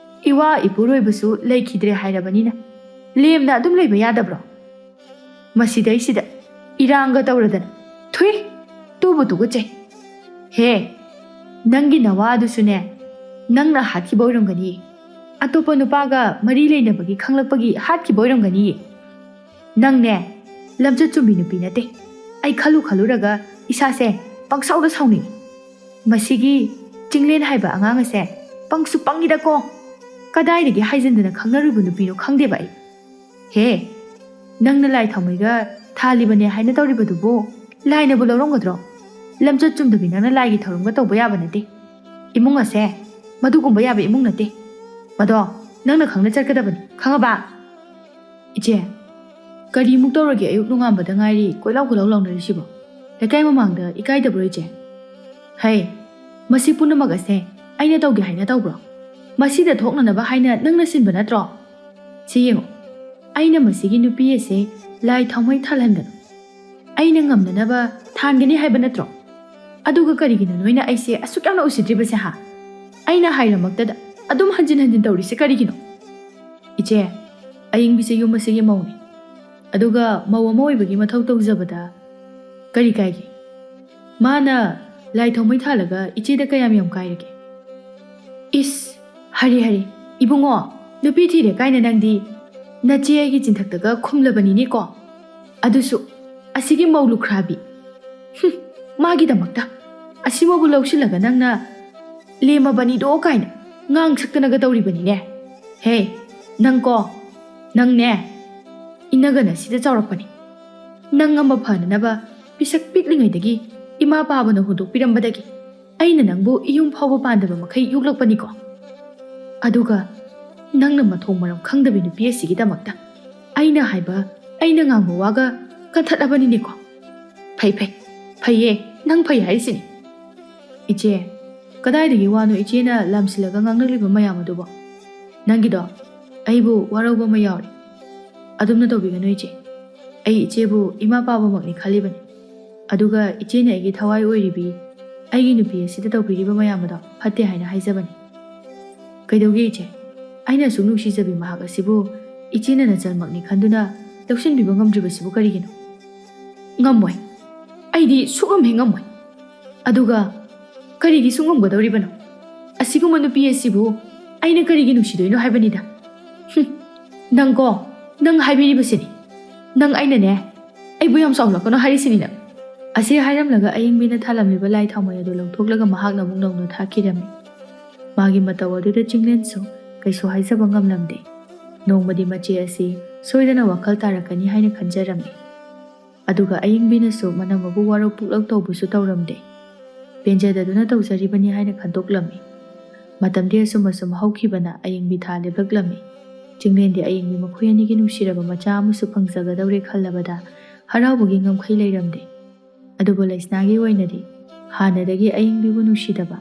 ꯏꯋꯥ ꯏꯄꯨꯔꯣꯏꯕꯁꯨ ꯂꯩꯈꯤꯗ꯭ꯔꯦ ꯍꯥꯏꯔꯕꯅꯤꯅ ꯂꯦꯝꯅ ꯑꯗꯨꯝ ꯂꯩꯕ ꯌꯥꯗꯕ꯭ꯔꯣ ꯃꯁꯤꯗꯩꯁꯤꯗ ꯏꯔꯥꯡꯒ ꯇꯧꯔꯗꯅ ꯊꯨꯏ ꯇꯨꯕꯨ ꯇꯨꯒꯠꯆꯩ ꯍꯦ ꯅꯪꯒꯤ ꯅꯋꯥ ꯑꯗꯨꯁꯨꯅꯦ ꯅꯪꯅ ꯍꯥꯠꯈꯤꯕ ꯑꯣꯏꯔꯝꯒꯅꯤ ꯑꯇꯣꯞꯄ ꯅꯨꯄꯥꯒ ꯃꯔꯤ ꯂꯩꯅꯕꯒꯤ ꯈꯪꯂꯛꯄꯒꯤ ꯍꯥꯠꯈꯤꯕ ꯑꯣꯏꯔꯝꯒꯅꯤ ꯅꯪꯅꯦ ꯂꯝꯆꯠ ꯆꯨꯝꯕꯤ ꯅꯨꯄꯤ ꯅꯠꯇꯦ ꯑꯩ ꯈꯜꯂꯨꯔꯒ ꯏꯁꯥꯁꯦ ꯄꯪꯁꯥꯎꯗ ꯁꯥꯎꯅꯤꯡꯉꯤ ꯃꯁꯤꯒꯤ ꯆꯤꯡꯂꯦꯟ ꯍꯥꯏꯕ ꯑꯉꯥꯡ ꯑꯁꯦ ꯄꯪꯁꯨ ꯄꯪꯉꯤꯗꯀꯣ ꯀꯗꯥꯏꯗꯒꯤ ꯍꯥꯏꯖꯤꯟꯗꯅ ꯈꯪꯅꯔꯨꯕ ꯅꯨꯄꯤꯅꯣ ꯈꯪꯗꯦꯕ ꯑꯩ ꯍꯦ ꯅꯪꯅ ꯂꯥꯏ ꯊꯥꯎꯃꯩꯒ ꯊꯥꯜꯂꯤꯕꯅꯦ ꯍꯥꯏꯅ ꯇꯧꯔꯤꯕꯗꯨꯕꯨ ꯂꯥꯏꯅꯕꯨ ꯂꯧꯔꯝꯒꯗ꯭ꯔꯣ ꯂꯝꯆꯠ ꯆꯨꯝꯗꯕꯤ ꯅꯪꯅ ꯂꯥꯏꯒꯤ ꯊꯧꯔꯝꯒ ꯇꯧꯕ ꯌꯥꯕ ꯅꯠꯇꯦ ꯏꯃꯨꯡ ꯑꯁꯦ ꯃꯗꯨꯒꯨꯝꯕ ꯌꯥꯕ ꯏꯃꯨꯡ ꯅꯠꯇꯦ ꯃꯗꯣ ꯅꯪꯅ ꯈꯪꯅ ꯆꯠꯀꯗꯕꯅꯤ ꯈꯪꯉꯕ ꯏꯆꯦ ꯀꯔꯤꯃꯨꯛ ꯇꯧꯔꯒꯦ ꯑꯌꯨꯛ ꯅꯣꯡꯉꯥꯟꯕꯗ ꯉꯥꯏꯔꯤ ꯀꯣꯏꯂꯥꯎ ꯀꯣꯏꯂꯥꯎ ꯂꯥꯎꯅꯔꯤꯁꯤꯕꯣ ꯂꯩꯀꯥꯏ ꯃꯃꯥꯡꯗ ꯏꯀꯥꯏꯗꯕ꯭ꯔꯣ ꯏꯆꯦ ꯍꯩ ꯃꯁꯤ ꯄꯨꯝꯅꯃꯛ ꯑꯁꯦ ꯑꯩꯅ ꯇꯧꯒꯦ ꯍꯥꯏꯅ ꯇꯧꯕ꯭ꯔꯣ ꯃꯁꯤꯗ ꯊꯣꯛꯅꯅꯕ ꯍꯥꯏꯅ ꯅꯪꯅ ꯁꯤꯟꯕ ꯅꯠꯇ꯭रो ꯁꯤ ꯌꯦꯡꯉꯣ ꯑꯩꯅ ꯃꯁꯤꯒꯤ ꯅꯨꯄꯤ ꯑꯁꯦ ꯂꯥꯏ ꯊꯥꯎꯃꯩ ꯊꯥꯜꯍꯟꯒꯅꯨ ꯑꯩꯅ ꯉꯝꯅꯅꯕ ꯊꯥꯟꯒꯅꯤ ꯍꯥꯏꯕ ꯅꯠꯇ꯭ꯔꯣ ꯑꯗꯨꯒ ꯀꯔꯤꯒꯤꯅꯣ ꯅꯣꯏꯅ ꯑꯩꯁꯦ ꯑꯁꯨꯛ ꯌꯥꯝꯅ ꯎꯁꯤꯠꯇ꯭ꯔꯤꯕꯁꯦ ꯍꯥ ꯑꯩꯅ ꯍꯥꯏꯔꯃꯛꯇꯗ ꯑꯗꯨꯝ ꯍꯟꯖꯤꯟ ꯍꯟꯖꯤꯟ ꯇꯧꯔꯤꯁꯦ ꯀꯔꯤꯒꯤꯅꯣ ꯏꯆꯦ ꯑꯌꯤꯡꯕꯤꯁꯦ ꯌꯨꯝ ꯑꯁꯤꯒꯤ ꯃꯧꯅꯤ ꯑꯗꯨꯒ ꯃꯧ ꯑꯃ ꯑꯣꯏꯕꯒꯤ ꯃꯊꯧ ꯇꯧꯖꯕꯗ ꯀꯔꯤ ꯀꯥꯏꯒꯦ ꯃꯥꯅ ꯂꯥꯏ ꯊꯥꯎꯃꯩ ꯊꯥꯜꯂꯒ ꯏꯆꯦꯗ ꯀꯌꯥꯝ ꯀꯥꯏꯔꯒꯦ ꯏꯁ ꯍꯔꯤ ꯏꯕꯨꯡꯉꯣ ꯅꯨꯄꯤ ꯊꯤꯔꯦ ꯀꯥꯏꯅ ꯅꯪꯗꯤ ꯅꯆꯦ ꯑꯩꯒꯤ ꯆꯤꯟꯊꯛꯇꯒ ꯈꯨꯝꯂꯕꯅꯤꯅꯦꯀꯣ ꯑꯗꯨꯁꯨ ꯑꯁꯤꯒꯤ ꯃꯧ ꯂꯨꯈ꯭ꯔꯥꯕꯤ ꯃꯥꯒꯤꯗꯃꯛꯇ ꯑꯁꯤꯃꯕꯨ ꯂꯧꯁꯤꯜꯂꯒ ꯅꯪꯅ ꯂꯦꯝꯃꯕꯅꯤꯗꯣ ꯀꯥꯏꯅ ꯉꯥꯡ ꯁꯛꯇꯅꯒ ꯇꯧꯔꯤꯕꯅꯤꯅꯦ ꯍꯦ ꯅꯪꯅꯦ ꯏꯅꯒꯅ ꯁꯤꯗ ꯆꯥꯎꯔꯛꯄꯅꯤ ꯅꯪ ꯑꯃ ꯐꯅꯅꯕ ꯄꯤꯁꯛ ꯄꯤꯛꯂꯤꯉꯩꯗꯒꯤ ꯏꯃꯥ ꯄꯥꯕꯅ ꯍꯨꯟꯗꯣꯛꯄꯤꯔꯝꯕꯗꯒꯤ ꯑꯩꯅ ꯅꯪꯕු ꯏꯌꯨꯝ ꯐꯥꯎꯕ ꯄꯥꯟꯗꯕ ꯃꯈꯩ ꯌꯣꯛꯂꯛꯄꯅꯤꯀꯣ ꯑꯗꯨꯒ ꯅꯪꯅ ꯃꯊꯣꯡ ꯃꯔꯝ ꯈꯪꯗꯕꯤ ꯅꯨꯄꯤ ꯑꯁꯤꯒꯤꯗꯃꯛꯇ ꯑꯩꯅ ꯍꯥꯏꯕ ꯑꯩꯅ ꯉꯥꯡꯕ ꯋꯥꯒ ꯀꯟꯊꯠꯂꯕꯅꯤꯅꯦꯀꯣ ꯐꯩꯌꯦ ꯅꯪ ꯐꯩ ꯍꯥꯏꯔꯤꯁꯤꯅꯤ ꯏꯆꯦ ꯀꯗꯥꯏꯗꯒꯤ ꯋꯥꯅꯣ ꯏꯆꯦꯅ ꯂꯥꯝꯁꯤꯜꯂꯒ ꯉꯥꯡꯅꯔꯤꯕ ꯃꯌꯥꯝ ꯑꯗꯨꯕꯣ ꯅꯪꯒꯤꯗꯣ ꯑꯩꯕꯨ ꯋꯥꯔꯧꯕ ꯑꯃ ꯌꯥꯎꯔꯤ ꯑꯗꯨꯝꯅ ꯇꯧꯕꯤꯒꯅꯨ ꯏꯆꯦ ꯑꯩ ꯏꯆꯦꯕꯨ ꯏꯃꯥ ꯄꯥꯕꯃꯛꯅꯤ ꯈꯜꯂꯤꯕꯅꯤ ꯑꯗꯨꯒ ꯏꯆꯦꯅ ꯑꯩꯒꯤ ꯊꯋꯥꯏ ꯑꯣꯏꯔꯤꯕꯤ ꯑꯩꯒꯤ ꯅꯨꯄꯤ ꯑꯁꯤꯗ ꯇꯧꯕꯤꯔꯤꯕ ꯃꯌꯥꯝ ꯑꯗꯣ ꯐꯠꯇꯦ ꯍꯥꯏꯅ ꯍꯥꯏꯖꯕꯅꯤ ꯀꯩꯗꯧꯒꯦ ꯏꯆꯦ ꯑꯩꯅ ꯑꯁꯨꯛ ꯅꯨꯡꯁꯤꯖꯕꯤ ꯃꯍꯥꯛ ꯑꯁꯤꯕꯨ ꯏꯆꯦꯅ ꯅꯆꯜꯃꯛꯅꯤ ꯈꯟꯗꯨꯅ ꯂꯧꯁꯤꯟꯕꯤꯕ ꯉꯝꯗ꯭ꯔꯤꯕꯁꯤꯕꯨ ꯀꯔꯤꯒꯤꯅꯣ ꯉꯝꯃꯣꯏ ꯑꯩꯗꯤ ꯁꯨꯛꯉꯝꯍꯦꯛ ꯉꯝꯃꯣꯏ ꯑꯗꯨꯒ ꯀꯔꯤꯒꯤ ꯁꯨꯉꯝꯒꯗꯧꯔꯤꯕꯅꯣ ꯑꯁꯤꯒꯨꯝꯕ ꯅꯨꯄꯤ ꯑꯁꯤꯕꯨ ꯑꯩꯅ ꯀꯔꯤꯒꯤ ꯅꯨꯡꯁꯤꯗꯣꯏꯅꯣ ꯍꯥꯏꯕꯅꯤꯗ. ꯅꯪꯀꯣ, ꯅꯪ ꯍꯥꯏꯕꯤꯔꯤꯕꯁꯤꯅꯤ. ꯅꯪ ꯑꯩꯅꯅꯦ, ꯑꯩꯕꯨ ꯌꯥꯝ ꯆꯥꯎꯂꯛꯀꯅꯣ ꯍꯥꯏꯔꯤꯁꯤꯅꯤ ꯅꯪ. ꯑꯁꯤ ꯍꯥꯏꯔꯝꯂꯒ ꯑꯏꯪꯕꯤꯅ ꯊꯥꯂꯝꯂꯤꯕ ꯂꯥꯏ ꯊꯥꯎꯃꯩ ꯑꯗꯨ ꯂꯧꯊꯣꯛꯂꯒ ꯃꯍꯥꯛꯅ ꯑꯃꯨꯛ ꯅꯧꯅ ꯊꯥꯈꯤꯔꯝꯃꯤ. ꯃꯥꯒꯤ ꯃꯇꯧ ꯑꯗꯨꯗ ꯆꯤꯡꯂꯦꯟꯁꯨ ꯀꯩꯁꯨ ꯍꯥꯏꯖꯕ ꯉꯝꯂꯝꯗꯦ. ꯅꯣꯡꯃꯗꯤ ꯃꯆꯦ ꯑꯁꯤ ꯁꯣꯏꯗꯅ ꯋꯥꯈꯜ ꯇꯥꯔꯛꯀꯅꯤ ꯍꯥꯏꯅ ꯈꯟꯖꯔꯝꯃꯤ. ꯑꯗꯨꯒ ꯑꯏꯪꯕꯤꯅꯁꯨ ꯃꯅꯝꯕꯨ ꯋꯥꯔꯧ ꯄꯨꯛꯂꯧ ꯇꯧꯕꯁꯨ ꯇꯧꯔꯝꯗꯦ. ꯄꯦꯟꯖꯗꯗꯨꯅ ꯇꯧꯖꯔꯤꯕꯅꯤ ꯍꯥꯏꯅ ꯈꯟꯗꯣꯛꯂꯝꯃꯤ. ꯃꯇꯝꯗꯤ ꯑꯁꯨꯝ ꯑꯁꯨꯝ ꯍꯧꯈꯤꯕꯅ ꯑꯏꯪꯕꯤ ꯊꯥ ꯂꯦꯞꯂꯛꯂꯝꯃꯤ. ꯆꯤꯡꯂꯦꯟꯗꯤ ꯑꯏꯪꯕꯤ ꯃꯈꯣꯏ ꯑꯅꯤꯒꯤ ꯅꯨꯡꯁꯤꯔꯕ ꯃꯆꯥ ꯑꯃꯁꯨ ꯐꯪꯖꯒꯗꯧꯔꯦ ꯈꯜꯂꯕꯗ ꯍꯔꯥꯎꯕꯒꯤ ꯉꯝꯈꯩ ꯂꯩꯔꯝꯗꯦ. ꯑꯗꯨꯕꯨ ꯂꯩꯁꯅꯥꯒꯤ ꯑꯣꯏꯅꯗꯤ ꯍꯥꯟꯅꯗꯒꯤ ꯑꯏꯪꯕꯤꯕꯨ ꯅꯨꯡꯁꯤꯗꯕ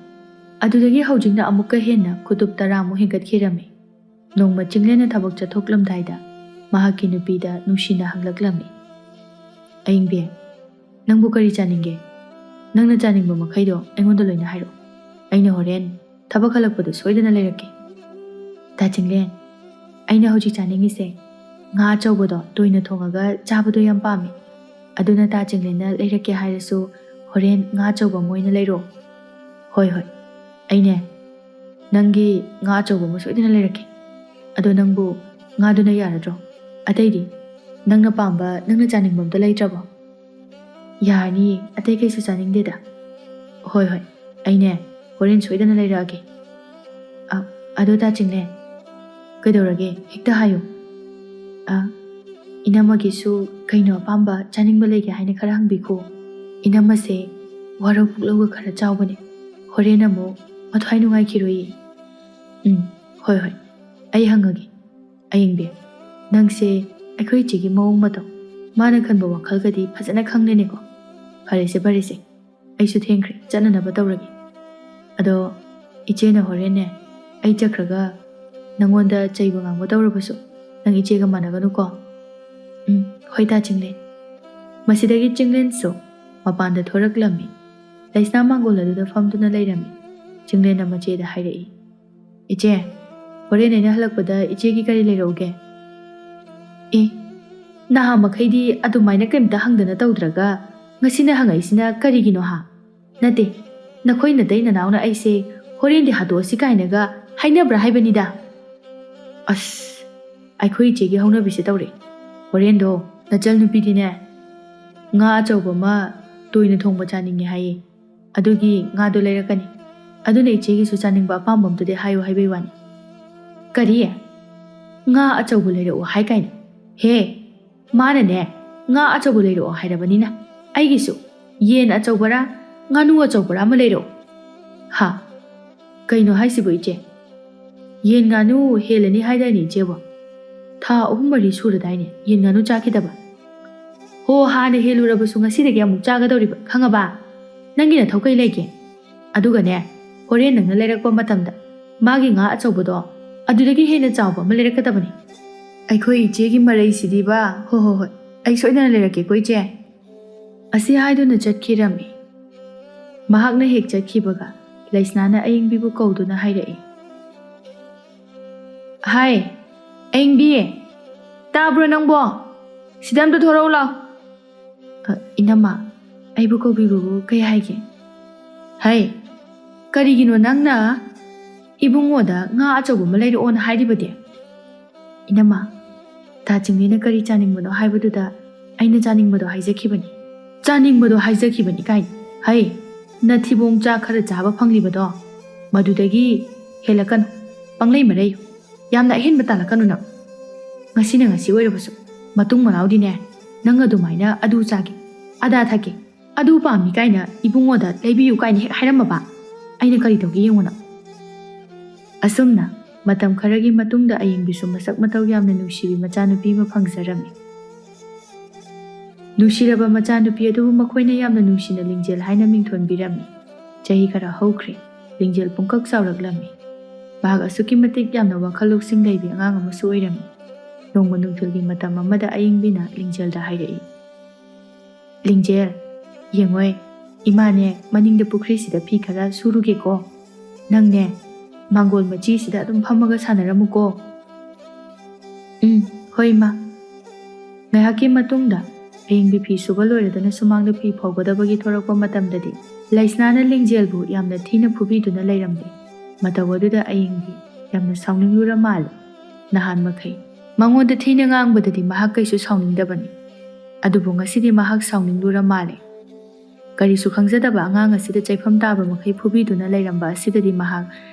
ꯑꯗꯨꯗꯒꯤ ꯍꯧꯖꯤꯛꯅ ꯑꯃꯨꯛꯀ ꯍꯦꯟꯅ ꯈꯨꯇꯨꯞ 10ꯃꯨꯛ ꯍꯦꯟꯒꯠꯈꯤꯔꯝꯃꯤ. ꯅꯣꯡꯃ ꯆꯤꯡꯂꯦꯟꯅ ꯊꯕꯛ ꯆꯠꯊꯣꯛꯂꯝꯗꯥꯏꯗ ꯃꯍꯥꯛꯀꯤ ꯅꯨꯄꯤꯗ ꯅꯨꯡꯁꯤꯅ ꯍꯪꯂꯛꯂꯝꯃꯤ. ꯑꯏꯪꯕꯤ, ꯅꯪꯕꯨ ꯀꯔꯤ ꯆꯥꯅꯤꯡꯒꯦ? ꯅꯪꯅ ꯆꯥꯅꯤꯡꯕ ꯃꯈꯩꯗꯣ ꯑꯩꯉꯣꯟꯗ ꯂꯣꯏꯅ ꯍꯥꯏꯔꯛꯑꯣ. ꯑꯩꯅ ꯍꯣꯔꯦꯟ ꯊꯕꯛ ꯍꯜꯂꯛꯄꯗ ꯁꯣꯏꯗꯅ ꯂꯩꯔꯛꯀꯦ. ꯗꯥ ꯆꯤꯡꯂꯦꯟ, ꯑꯩꯅ ꯍꯧꯖꯤꯛ ꯆꯥꯅꯤꯡꯉꯤꯁꯦ ꯉꯥ ꯑꯆꯧꯕꯗꯣ ꯇꯣꯏꯅ ꯊꯣꯡꯉꯒ ꯆꯥꯕꯗꯣ ꯌꯥꯝ ꯄꯥꯝꯃꯤ. ꯑꯗꯨꯅ ꯗꯥ ꯆꯤꯡꯂꯦꯟꯅ ꯂꯩꯔꯛꯀꯦ ꯍꯥꯏꯔꯁꯨ ꯍꯣꯔꯦꯟ ꯉꯥ ꯑꯆꯧꯕ ꯑꯃ ꯑꯣꯏꯅ ꯂꯩꯔꯛꯑꯣ. ꯍꯣꯏ ꯍꯣꯏ, ꯑꯩꯅꯦ ꯅꯪꯒꯤ ꯉꯥ ꯑꯆꯧꯕ ꯑꯃ ꯁꯣꯏꯗꯅ ꯂꯩꯔꯛꯀꯦ. ꯑꯗꯣ ꯅꯪꯕꯨ ꯉꯥꯗꯨꯅ ꯌꯥꯔꯗ꯭ꯔꯣ? ꯑꯇꯩꯗꯤ ꯅꯪꯅ ꯄꯥꯝꯕ, ꯅꯪꯅ ꯆꯥꯅꯤꯡꯕ ꯑꯝꯇ ꯂꯩꯇ꯭ꯔꯕꯣ? ꯌꯥꯔꯅꯤꯌꯦ, ꯑꯇꯩ ꯀꯩꯁꯨ ꯆꯥꯅꯤꯡꯗꯦꯗ. ꯍꯣꯏ ꯍꯣꯏ, ꯑꯩꯅꯦ ꯍꯣꯔꯦꯟ ꯁꯣꯏꯗꯅ ꯂꯩꯔꯛꯑꯒꯦ. ꯑꯗꯣ ꯗꯥ ꯆꯤꯡꯂꯦꯟ, ꯀꯩꯗꯧꯔꯒꯦ? ꯍꯦꯛꯇ ꯍꯥꯏꯌꯨ. ꯏꯅꯝꯃꯒꯤꯁꯨ ꯀꯩꯅꯣ ꯑꯄꯥꯝꯕ ꯆꯥꯅꯤꯡꯕ ꯂꯩꯒꯦ ꯍꯥꯏꯅ ꯈꯔ ꯍꯪꯕꯤꯈꯣ. ꯏꯅꯝꯃꯁꯦ ꯋꯥꯔꯧ ꯄꯨꯛꯂꯧꯒ ꯈꯔ ꯆꯥꯎꯕꯅꯦ. ꯍꯣꯔꯦꯟ ꯑꯃꯨꯛ ꯃꯊ꯭ꯋꯥꯏ ꯅꯨꯡꯉꯥꯏꯈꯤꯔꯣꯏꯌꯦ. ꯍꯣꯏ ꯍꯣꯏ, ꯑꯩ ꯍꯪꯉꯒꯦ. ꯑꯏꯪꯕꯤ, ꯅꯪꯁꯦ ꯑꯩꯈꯣꯏ ꯏꯆꯦꯒꯤ ꯃꯑꯣꯡ ꯃꯇꯧ, ꯃꯥꯅ ꯈꯟꯕ ꯋꯥꯈꯜꯒꯗꯤ ꯐꯖꯅ ꯈꯪꯂꯦꯅꯦꯀꯣ. ꯐꯔꯦꯁꯦ ꯐꯔꯦꯁꯦ, ꯑꯩꯁꯨ ꯊꯦꯡꯈ꯭ꯔꯦ, ꯆꯠꯅꯅꯕ ꯇꯧꯔꯒꯦ. ꯑꯗꯣ ꯏꯆꯦꯅ ꯍꯣꯔꯦꯟꯅꯦ ꯑꯩ ꯆꯠꯈ꯭ꯔꯒ ꯅꯪꯉꯣꯟꯗ ꯆꯩꯕ ꯉꯥꯡꯕ ꯇꯧꯔꯕꯁꯨ ꯅꯪ ꯏꯆꯦꯒ ꯃꯥꯟꯅꯒꯅꯨꯀꯣ. ꯍꯣꯏ ꯗꯥ ꯆꯤꯡꯂꯦꯟ. ꯃꯁꯤꯗꯒꯤ ꯆꯤꯡꯂꯦꯟꯁꯨ ꯃꯄꯥꯟꯗ ꯊꯣꯔꯛꯂꯝꯃꯤ. ꯂꯩꯁꯅꯥ ꯃꯥꯡꯒꯣꯜ ꯑꯗꯨꯗ ꯐꯝꯗꯨꯅ ꯂꯩꯔꯝꯃꯤ. ꯆꯤꯡꯂꯦꯟꯅ ꯃꯆꯦꯗ ꯍꯥꯏꯔꯛꯏ. ꯏꯆꯦ, ꯍꯣꯔꯦꯟ ꯑꯩꯅ ꯍꯜꯂꯛꯄꯗ ꯏꯆꯦꯒꯤ ꯀꯔꯤ ꯂꯩꯔꯛꯎꯒꯦ? ꯅꯍꯥ ꯃꯈꯩꯗꯤ ꯑꯗꯨꯃꯥꯏꯅ ꯀꯩꯝꯇ ꯍꯪꯗꯅ ꯇꯧꯗ꯭ꯔꯒ ꯉꯁꯤꯅ ꯍꯪꯉꯛꯏꯁꯤꯅ ꯀꯔꯤꯒꯤꯅꯣ ꯍꯥ? ꯅꯠꯇꯦ, ꯅꯈꯣꯏ ꯅꯇꯩ ꯅꯅꯥꯎꯅ ꯑꯩꯁꯦ ꯍꯣꯔꯦꯟꯗꯤ ꯍꯥꯠꯇꯣꯛꯑꯁꯤ ꯀꯥꯏꯅꯒ ꯍꯥꯏꯅꯕ꯭ꯔꯥ ꯍꯥꯏꯕꯅꯤꯗ. ꯑꯁ, ꯑꯩꯈꯣꯏ ꯏꯆꯦꯒꯤ ꯍꯧꯅꯕꯤꯁꯦ ꯇꯧꯔꯦ. ꯍꯣꯔꯦꯟꯗꯣ ꯅꯆꯜ ꯅꯨꯄꯤꯗꯤꯅꯦ ꯉꯥ ꯑꯆꯧꯕ ꯑꯃ ꯇꯣꯏꯅ ꯊꯣꯡꯕ ꯆꯥꯅꯤꯡꯉꯦ ꯍꯥꯏꯌꯦ. ꯑꯗꯨꯒꯤ ꯉꯥꯗꯣ ꯂꯩꯔꯛꯀꯅꯤ. ꯑꯗꯨꯅ ꯏꯆꯦꯒꯤꯁꯨ ꯆꯥꯅꯤꯡꯕ ꯑꯄꯥꯝꯕ ꯑꯝꯇꯗꯤ ꯍꯥꯏꯌꯨ ꯍꯥꯏꯕꯩ ꯋꯥꯅꯤ. ꯀꯔꯤ? ꯉꯥ ꯑꯆꯧꯕ ꯂꯩꯔꯛꯑꯣ ꯍꯥꯏ ꯀꯥꯏꯅ? ꯍꯦ, ꯃꯥꯅꯅꯦ ꯉꯥ ꯑꯆꯧꯕ ꯂꯩꯔꯛꯑꯣ ꯍꯥꯏꯔꯕꯅꯤꯅ ꯑꯩꯒꯤꯁꯨ ꯌꯦꯟ ꯑꯆꯧꯕꯔꯥ ꯉꯥꯅꯨ ꯑꯆꯧꯕꯔꯥ ꯑꯃ ꯂꯩꯔꯛꯑꯣ. ꯍꯥ? ꯀꯩꯅꯣ ꯍꯥꯏꯁꯤꯕꯨ ꯏꯆꯦ? ꯌꯦꯟ ꯉꯥꯅꯨ ꯍꯦꯜꯂꯅꯤ ꯍꯥꯏꯗꯥꯏꯅꯦ ꯏꯆꯦꯕꯣ? ꯊꯥ 3-4 ꯁꯨꯔꯗꯥꯏꯅꯦ ꯌꯦꯟ ꯉꯥꯅꯨ ꯆꯥꯈꯤꯗꯕ? ꯍꯣ, ꯍꯥꯟꯅ ꯍꯦꯜꯂꯨꯔꯕꯁꯨ ꯉꯁꯤꯗꯒꯤ ꯑꯃꯨꯛ ꯆꯥꯒꯗꯧꯔꯤꯕ, ꯈꯪꯉꯕ? ꯅꯪꯒꯤ ꯅꯊꯧ ꯀꯩ ꯂꯩꯒꯦ? ꯑꯗꯨꯒꯅꯦ ꯍꯣꯔꯦꯟ ꯅꯪꯅ ꯂꯩꯔꯛꯄ ꯃꯇꯝꯗ ꯃꯥꯒꯤ ꯉꯥ ꯑꯆꯧꯕꯗꯣ ꯑꯗꯨꯗꯒꯤ ꯍꯦꯟꯅ ꯆꯥꯎꯕ ꯑꯃ ꯂꯩꯔꯛꯀꯗꯕꯅꯤ. ꯑꯩꯈꯣꯏ ꯏꯆꯦꯒꯤ ꯃꯔꯩꯁꯤꯗꯤꯕ. ꯍꯣꯏ, ꯑꯩ ꯁꯣꯏꯗꯅ ꯂꯩꯔꯛꯀꯦꯀꯣ ꯏꯆꯦ. ꯑꯁꯤ ꯍꯥꯏꯗꯨꯅ ꯆꯠꯈꯤꯔꯝꯃꯤ. ꯃꯍꯥꯛꯅ ꯍꯦꯛ ꯆꯠꯈꯤꯕꯒ ꯂꯩꯁꯅꯥꯅ ꯑꯏꯪꯕꯤꯕꯨ ꯀꯧꯗꯨꯅ ꯍꯥꯏꯔꯛꯏ. ꯍꯥꯏ, ꯑꯏꯪꯕꯤ, ꯇꯥꯕ꯭ꯔꯣ ꯅꯪꯕꯣ? ꯁꯤꯗ ꯑꯝꯇ ꯊꯣꯔꯛꯎ ꯂꯥꯎ. ꯏꯅꯝꯃ, ꯑꯩꯕꯨ ꯀꯧꯕꯤꯕꯕꯨ ꯀꯩ ꯍꯥꯏꯒꯦ? ꯍꯩ, ꯀꯔꯤꯒꯤꯅꯣ ꯅꯪꯅ ꯏꯕꯨꯡꯉꯣꯗ ꯉꯥ ꯑꯆꯧꯕ ꯑꯃ ꯂꯩꯔꯛꯑꯣꯅ ꯍꯥꯏꯔꯤꯕꯗꯤ? ꯏꯅꯝꯃ, ꯗꯥ ꯆꯤꯡꯂꯦꯟꯅ ꯀꯔꯤ ꯆꯥꯅꯤꯡꯕꯅꯣ ꯍꯥꯏꯕꯗꯨꯗ ꯑꯩꯅ ꯆꯥꯅꯤꯡꯕꯗꯣ ꯍꯥꯏꯖꯈꯤꯕꯅꯤ. ꯆꯥꯅꯤꯡꯕꯗꯣ ꯍꯥꯏꯖꯈꯤꯕꯅꯤ ꯀꯥꯏꯅ? ꯍꯩ, ꯅꯊꯤꯕꯣꯡ ꯆꯥꯛ ꯈꯔ ꯆꯥꯕ ꯐꯪꯂꯤꯕꯗꯣ ꯃꯗꯨꯗꯒꯤ ꯍꯦꯜꯂꯛꯀꯅꯨ. ꯄꯪꯂꯩ ꯃꯔꯩꯌꯨ. ꯌꯥꯝꯅ ꯑꯍꯦꯟꯕ ꯇꯥꯜꯂꯛꯀꯅꯨ ꯅꯪ. ꯉꯁꯤꯅ ꯉꯁꯤ ꯑꯣꯏꯔꯕꯁꯨ ꯃꯇꯨꯡ ꯃꯅꯥꯎꯗꯤꯅꯦ ꯅꯪ ꯑꯗꯨꯃꯥꯏꯅ ꯑꯗꯨ ꯆꯥꯒꯦ, ꯑꯗꯥ ꯊꯛꯀꯦ, ꯑꯗꯨ ꯄꯥꯝꯃꯤ ꯀꯥꯏꯅ ꯏꯕꯨꯡꯉꯣꯗ ꯂꯩꯕꯤꯌꯨ ꯀꯥꯏꯅ ꯍꯦꯛ ꯍꯥꯏꯔꯝꯃꯕ ꯑꯩꯅ ꯀꯔꯤ ꯇꯧꯒꯦ ꯌꯦꯡꯉꯨ ꯅꯪ. ꯑꯁꯨꯝꯅ ꯃꯇꯝ ꯈꯔꯒꯤ ꯃꯇꯨꯡꯗ ꯑꯏꯪꯕꯤꯁꯨ ꯃꯁꯛ ꯃꯇꯧ ꯌꯥꯝꯅ ꯅꯨꯡꯁꯤꯕꯤ ꯃꯆꯥꯅꯨꯄꯤ ꯑꯃ ꯐꯪꯖꯔꯝꯃꯤ. ꯅꯨꯡꯁꯤꯔꯕ ꯃꯆꯥꯅꯨꯄꯤ ꯑꯗꯨꯕꯨ ꯃꯈꯣꯏꯅ ꯌꯥꯝꯅ ꯅꯨꯡꯁꯤꯅ ꯂꯤꯡꯖꯦꯜ ꯍꯥꯏꯅ ꯃꯤꯡꯊꯣꯟꯕꯤꯔꯝꯃꯤ. ꯆꯍꯤ ꯈꯔ ꯍꯧꯈ꯭ꯔꯦ. ꯂꯤꯡꯖꯦꯜ ꯄꯨꯡꯀꯛ ꯆꯥꯎꯔꯛꯂꯝꯃꯤ. ꯃꯍꯥꯛ ꯑꯁꯨꯛꯀꯤ ꯃꯇꯤꯛ ꯌꯥꯝꯅ ꯋꯥꯈꯜ ꯂꯧꯁꯤꯡ ꯂꯩꯕꯤ ꯑꯉꯥꯡ ꯑꯃꯁꯨ ꯑꯣꯏꯔꯝꯃꯤ. ꯅꯣꯡꯃ ꯅꯨꯡꯊꯤꯜꯒꯤ ꯃꯇꯝ ꯑꯃꯗ ꯑꯏꯪꯕꯤꯅ ꯂꯤꯡꯖꯦꯜꯗ ꯍꯥꯏꯔꯛꯏ. ꯂꯤꯡꯖꯦꯜ, ꯌꯦꯡꯉꯣꯏ, ꯏꯃꯥꯅꯦ ꯃꯅꯤꯡꯗ ꯄꯨꯈ꯭ꯔꯤꯁꯤꯗ ꯐꯤ ꯈꯔ ꯁꯨꯔꯨꯒꯦꯀꯣ. ꯅꯪꯅꯦ ꯃꯥꯡꯒꯣꯜ ꯃꯆꯤꯁꯤꯗ ꯑꯗꯨꯝ ꯐꯝꯃꯒ ꯁꯥꯟꯅꯔꯝꯃꯨꯀꯣ. ꯍꯣꯏ ꯏꯃꯥ. ꯉꯥꯏꯍꯥꯛꯀꯤ ꯃꯇꯨꯡꯗ ꯑꯏꯪꯕꯤ ꯐꯤ ꯁꯨꯕ ꯂꯣꯏꯔꯗꯨꯅ ꯁꯨꯃꯥꯡꯗ ꯐꯤ ꯐꯧꯒꯗꯕꯒꯤ ꯊꯣꯔꯛꯄ ꯃꯇꯝꯗꯗꯤ ꯂꯩꯁꯅꯥꯅ ꯂꯤꯡꯖꯦꯜꯕꯨ ꯌꯥꯝꯅ ꯊꯤꯅ ꯐꯨꯕꯤꯗꯨꯅ ꯂꯩꯔꯝꯂꯦ. ꯃꯇꯧ ꯑꯗꯨꯗ ꯑꯏꯪꯕꯤ ꯌꯥꯝꯅ ꯁꯥꯎꯅꯤꯡꯂꯨꯔ ꯃꯥꯜꯂꯦ꯫ ꯅꯍꯥꯟ ꯃꯈꯩ ꯃꯉꯣꯟꯗ ꯊꯤꯅ ꯉꯥꯡꯕꯗꯗꯤ ꯃꯍꯥꯛ ꯀꯩꯁꯨ ꯁꯥꯎꯅꯤꯡꯗꯕꯅꯤ꯫ ꯑꯗꯨꯕꯨ ꯉꯁꯤꯗꯤ ꯃꯍꯥꯛ ꯁꯥꯎꯅꯤꯡꯂꯨꯔ ꯃꯥꯜꯂꯦ꯫ ꯀꯔꯤꯁꯨ ꯈꯪꯖꯗꯕ ꯑꯉꯥꯡ ꯑꯁꯤꯗ ꯆꯩꯐꯝ ꯇꯥꯕ ꯃꯈꯩ ꯐꯨꯕꯤꯗꯨꯅ ꯂꯩꯔꯝꯕ ꯑꯁꯤꯗꯗꯤ ꯃꯍꯥꯛ